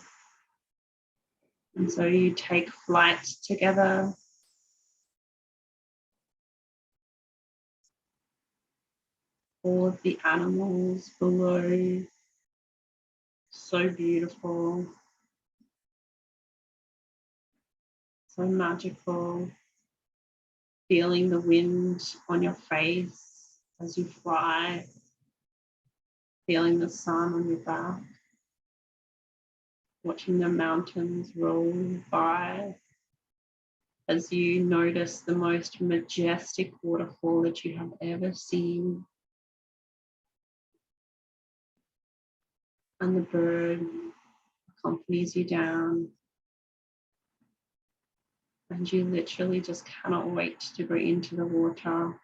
And so you take flight together. All of the animals below, so beautiful, so magical. Feeling the wind on your face as you fly, feeling the sun on your back, watching the mountains roll by as you notice the most majestic waterfall that you have ever seen. And the bird accompanies you down. And you literally just cannot wait to go into the water.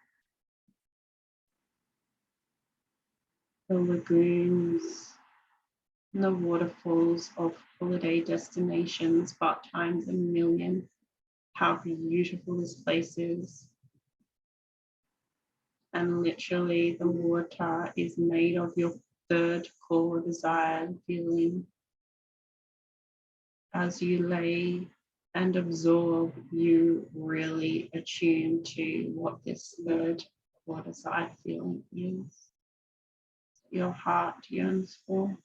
The lagoons, and the waterfalls of holiday destinations, but times a million. How beautiful this place is. And literally the water is made of your third core desired feeling. As you lay and absorb, you really attune to what this third core desired feeling is. Your heart yearns for.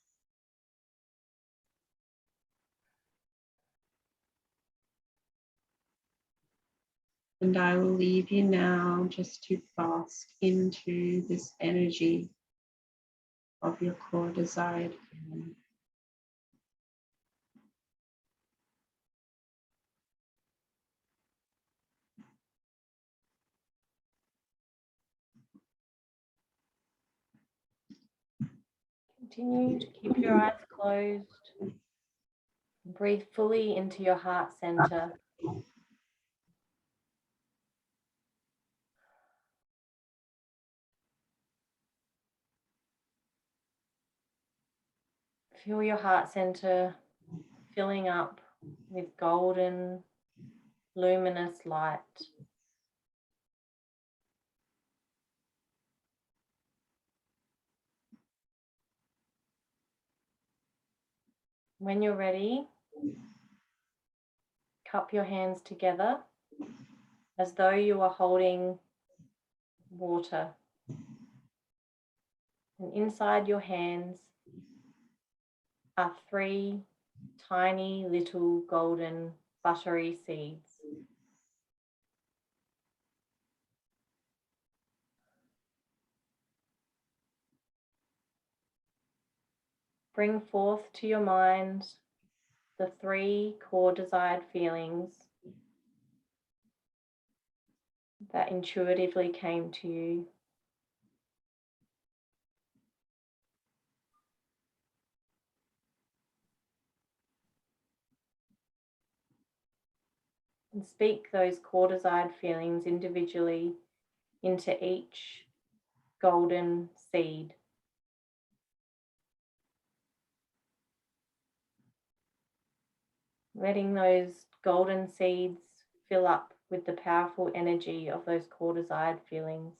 And I will leave you now just to bask into this energy of your core desired feeling. Continue to keep your eyes closed. Breathe fully into your heart center. Feel your heart center filling up with golden, luminous light. When you're ready, cup your hands together as though you are holding water. And inside your hands are 3 tiny little golden buttery seeds. Bring forth to your mind the 3 core desired feelings that intuitively came to you. And speak those core desired feelings individually into each golden seed. Letting those golden seeds fill up with the powerful energy of those core desired feelings.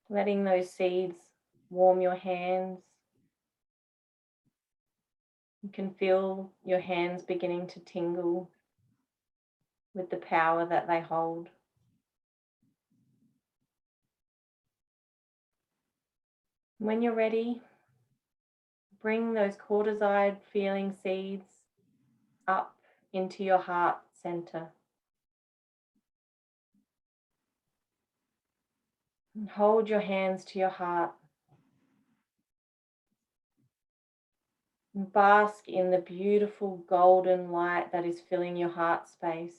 Letting those seeds warm your hands. You can feel your hands beginning to tingle with the power that they hold. When you're ready, bring those core desired feeling seeds up into your heart center. And hold your hands to your heart. And bask in the beautiful golden light that is filling your heart space.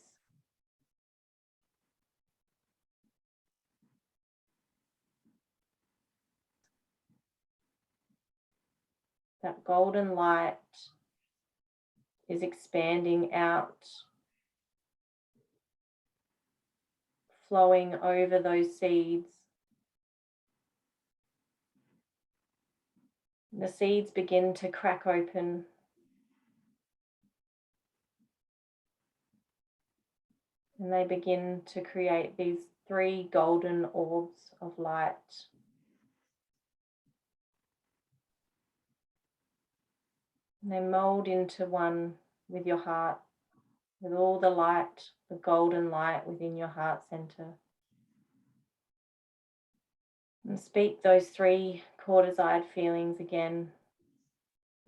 That golden light is expanding out, flowing over those seeds. The seeds begin to crack open. And they begin to create these 3 golden orbs of light. And they mold into one with your heart, with all the light, the golden light within your heart center. And speak those 3 core desired feelings again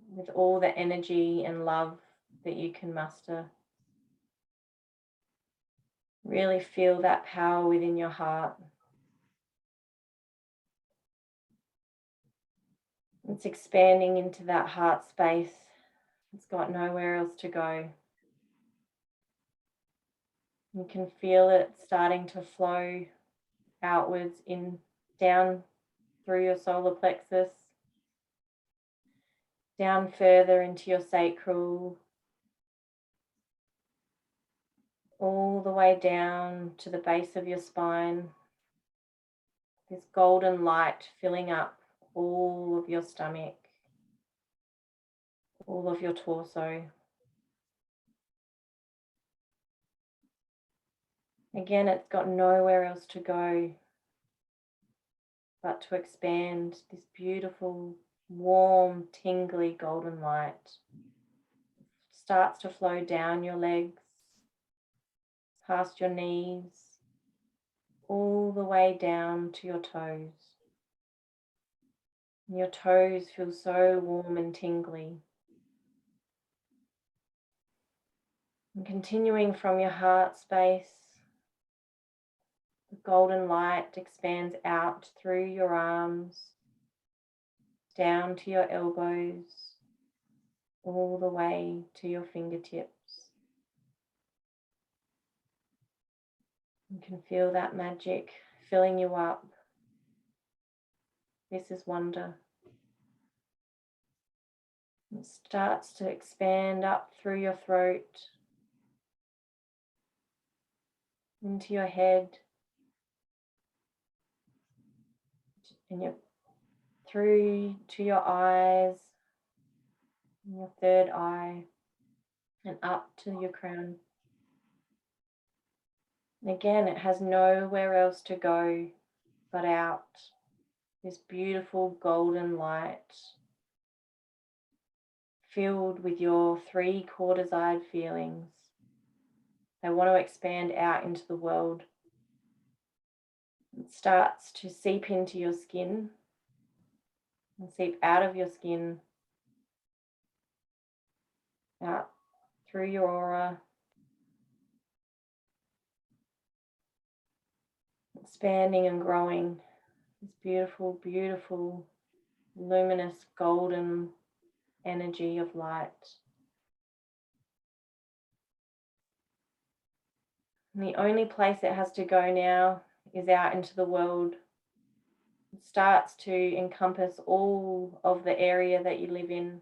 with all the energy and love that you can muster. Really feel that power within your heart. It's expanding into that heart space. It's got nowhere else to go. You can feel it starting to flow outwards down through your solar plexus, down further into your sacral, all the way down to the base of your spine. This golden light filling up all of your stomach, all of your torso. Again, it's got nowhere else to go but to expand this beautiful, warm, tingly golden light. Starts to flow down your legs, past your knees, all the way down to your toes. Your toes feel so warm and tingly. And continuing from your heart space, the golden light expands out through your arms, down to your elbows, all the way to your fingertips. You can feel that magic filling you up. This is wonder. It starts to expand up through your throat, into your head, and you're through to your eyes, and your third eye, and up to your crown. And again, it has nowhere else to go but out. This beautiful golden light filled with your 3 core desired feelings. They want to expand out into the world. It starts to seep into your skin and seep out of your skin, out through your aura, expanding and growing. This beautiful, beautiful, luminous, golden energy of light. And the only place it has to go now is out into the world. It starts to encompass all of the area that you live in,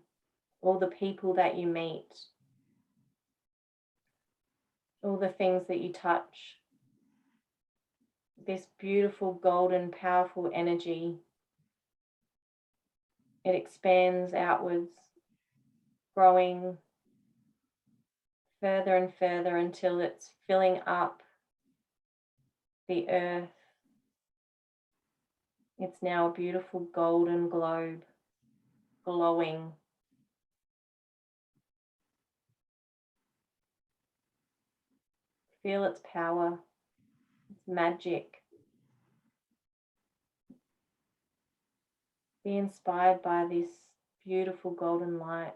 all the people that you meet, all the things that you touch. This beautiful, golden, powerful energy, it expands outwards, growing further and further until it's filling up the earth. It's now a beautiful golden globe, glowing. Feel its power, its magic. Be inspired by this beautiful golden light.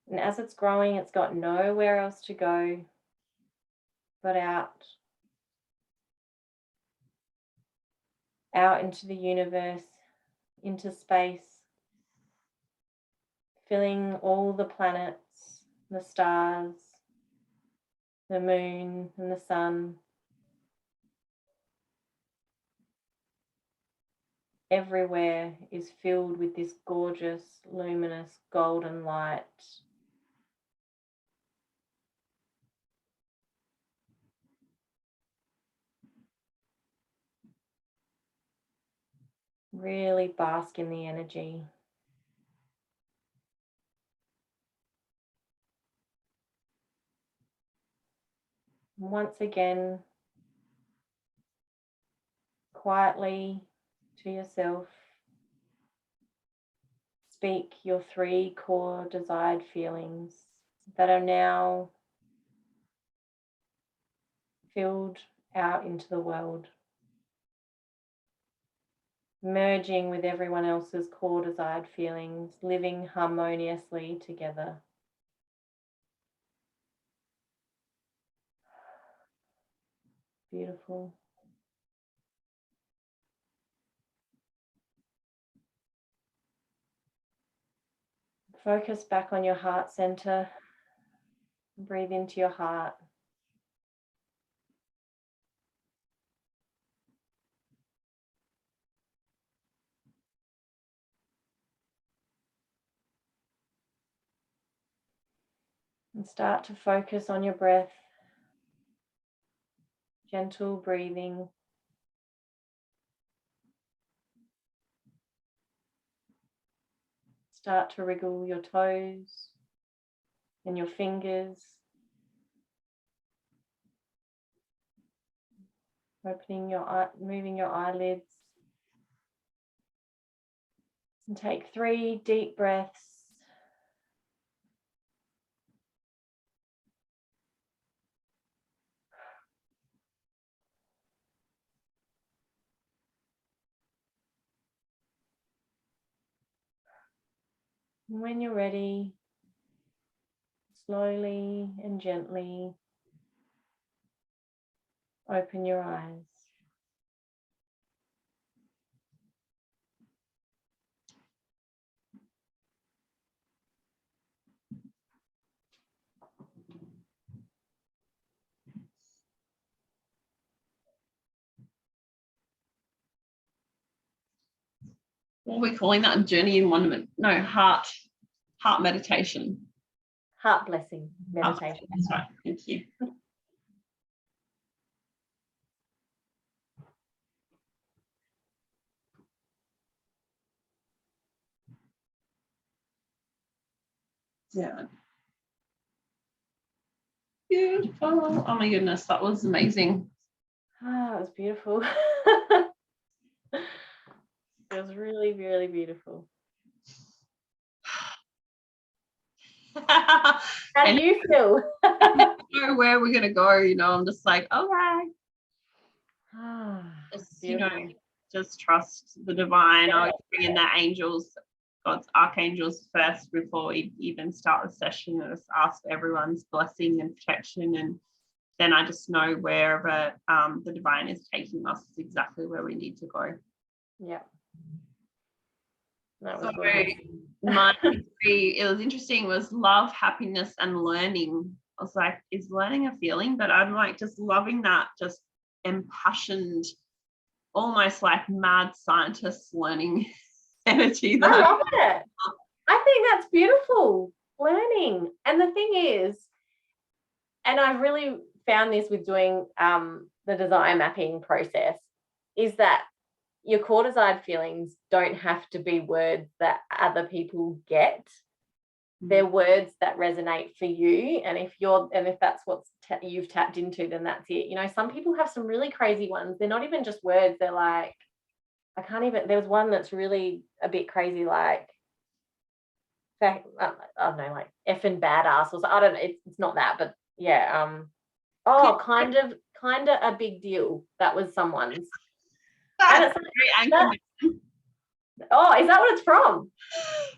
And as it's growing, it's got nowhere else to go but out. Out into the universe, into space, filling all the planets, the stars, the moon and the sun. Everywhere is filled with this gorgeous, luminous, golden light. Really bask in the energy. Once again, quietly to yourself, speak your 3 core desired feelings that are now filled out into the world, merging with everyone else's core desired feelings, living harmoniously together. Beautiful. Focus back on your heart center. Breathe into your heart. And start to focus on your breath. Gentle breathing. Start to wriggle your toes and your fingers. Opening your eye, moving your eyelids. And take 3 deep breaths. And when you're ready, slowly and gently open your eyes. What are we calling that? Journey in wonderment? No, heart meditation. Heart blessing meditation. That's right. Thank you. Yeah. Beautiful. Oh my goodness, that was amazing. Ah, it was beautiful. It was really, really beautiful. How do you feel? I don't know where we're gonna go, I'm just like, okay. Just trust the divine. I would bring in the angels, God's archangels first before we even start the session, and just ask for everyone's blessing and protection, and then I just know wherever the divine is taking us is exactly where we need to go. Yeah. That was my degree, it was interesting, was love, happiness, and learning. I was like, is learning a feeling? But I'm like just loving that, just impassioned, almost like mad scientist learning energy. I love it. I think that's beautiful, learning. And the thing is, and I've really found this with doing the desire mapping process, is that your core desired feelings don't have to be words that other people get. They're words that resonate for you, and if that's what you've tapped into, then that's it. Some people have some really crazy ones. They're not even just words. They're like, I can't even. There was one that's really a bit crazy, like, I don't know, like effing badass, or so. I don't know. It's not that, but yeah. Kind of a big deal. That was someone's. And it's like, is that what it's from?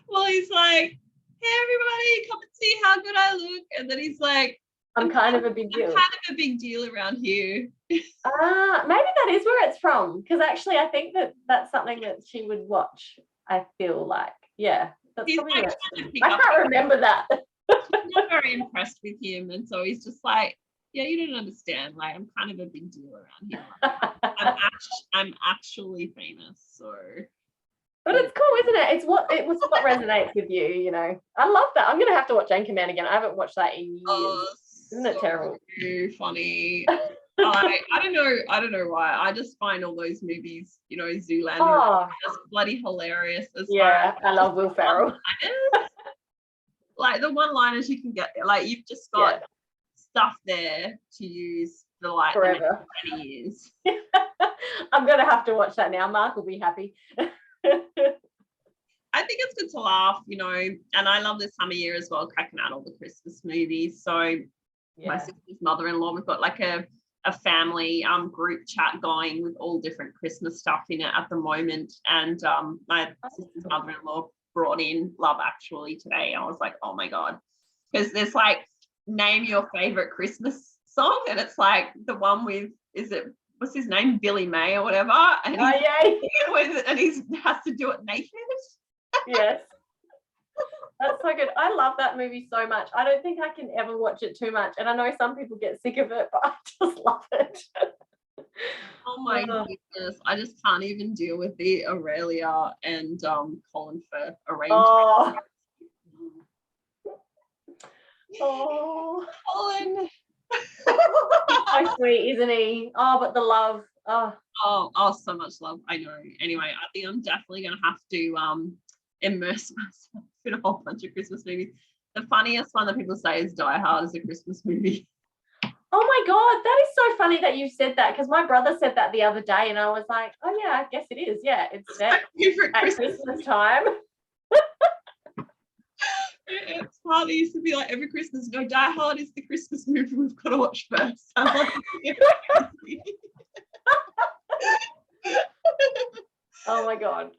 Well, he's like, hey everybody, come and see how good I look, and then he's like, I'm kind of a big deal. I'm kind of a big deal around here. Maybe that is where it's from, because actually I think that's something that she would watch. I feel like, yeah, that's probably like, I can't remember that. I'm not very impressed with him, and so he's just like, yeah, you don't understand. Like, I'm kind of a big deal around here. I'm actually famous, so. But it's cool, isn't it? It was what resonates with you. I love that. I'm gonna have to watch Anchorman again. I haven't watched that in years. Isn't it terrible? Funny. I don't know why. I just find all those movies, Zoolander, just bloody hilarious. I love Will Ferrell. Like the one-liners you can get there. Like, you've just got stuff there to use for like forever. The next 20 years. I'm gonna have to watch that now. Mark will be happy. I think it's good to laugh, and I love this time of year as well, cracking out all the Christmas movies. So my sister's mother-in-law, we've got like a family group chat going with all different Christmas stuff in it at the moment. And my sister's mother-in-law brought in Love Actually today. I was like, oh my God, because there's like, name your favorite Christmas song, and it's like the one with, what's his name, Billy May or whatever, and he has to do it naked. Yes, that's so good. I love that movie so much. I don't think I can ever watch it too much, and I know some people get sick of it, but I just love it. Oh my goodness, I just can't even deal with the Aurelia and Colin Firth arrangement. Colin. So sweet, isn't he? But the love. So much love. I know. Anyway, I think I'm definitely gonna have to immerse myself in a whole bunch of Christmas movies. The funniest one that people say is Die Hard is a Christmas movie. Oh my God, that is so funny that you said that, because my brother said that the other day, and I was like, oh yeah, I guess it is. Yeah, it's set at Christmas time. It's hard. It used to be like every Christmas, no, Die Hard is the Christmas movie we've got to watch first. Oh my God.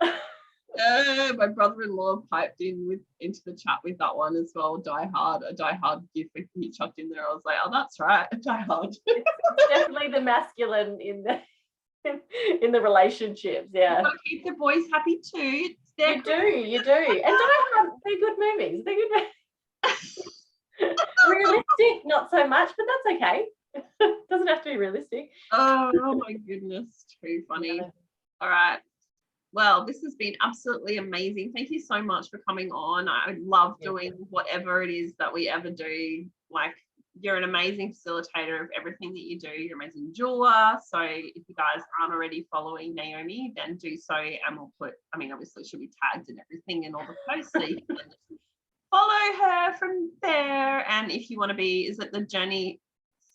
My brother-in-law piped into the chat with that one as well. Die Hard, a Die Hard gift he chucked in there. I was like, oh, that's right, Die Hard. It's definitely the masculine in the relationships. Yeah, you got to keep the boys happy too. You do, and Die Hard, they're good movies. They're good. Realistic, not so much, but that's okay. Doesn't have to be realistic. Oh my goodness, too funny. Yeah. All right. Well, this has been absolutely amazing. Thank you so much for coming on. I love doing whatever it is that we ever do. Like, you're an amazing facilitator of everything that you do. You're an amazing jeweler. So if you guys aren't already following Naomi, then do so. And we'll put, I mean, obviously she'll be tagged and everything in all the posts. So you can follow her from there. And if you want to be, is it the Journey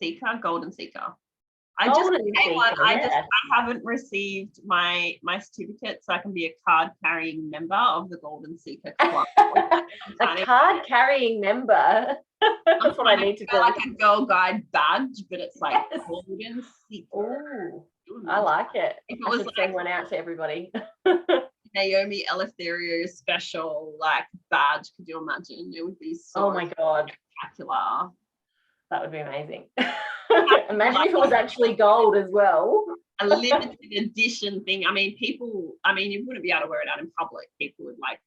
Seeker, Golden Seeker? I just became one. I haven't received my certificate, so I can be a card carrying member of the Golden Seeker Club. A card carrying member. That's what I need to do. Like a Girl Guide badge, but it's like Golden Seeker. Oh, I like it. If it was I should send one out to everybody. Naomi Eleftheriou special like badge. Could you imagine? It would be so. Oh my god, spectacular. That would be amazing. Imagine if it was actually gold as well. A limited edition thing. I mean, people, you wouldn't be able to wear it out in public. People would like,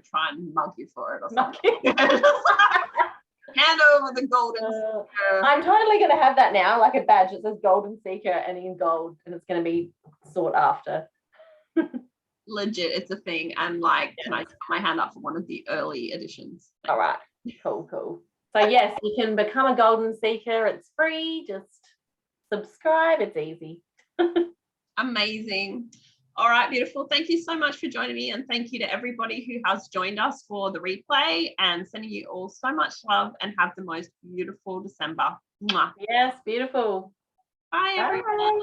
try and mug you for it or something. Hand over the Golden Seeker. I'm totally going to have that now, like a badge that says Golden Seeker and in gold, and it's going to be sought after. Legit, it's a thing. And like, can I put my hand up for one of the early editions? All right, cool. So yes, you can become a Golden Seeker. It's free. Just subscribe. It's easy. Amazing. All right, beautiful. Thank you so much for joining me, and thank you to everybody who has joined us for the replay, and sending you all so much love, and have the most beautiful December. Mwah. Yes, beautiful. Bye, everyone.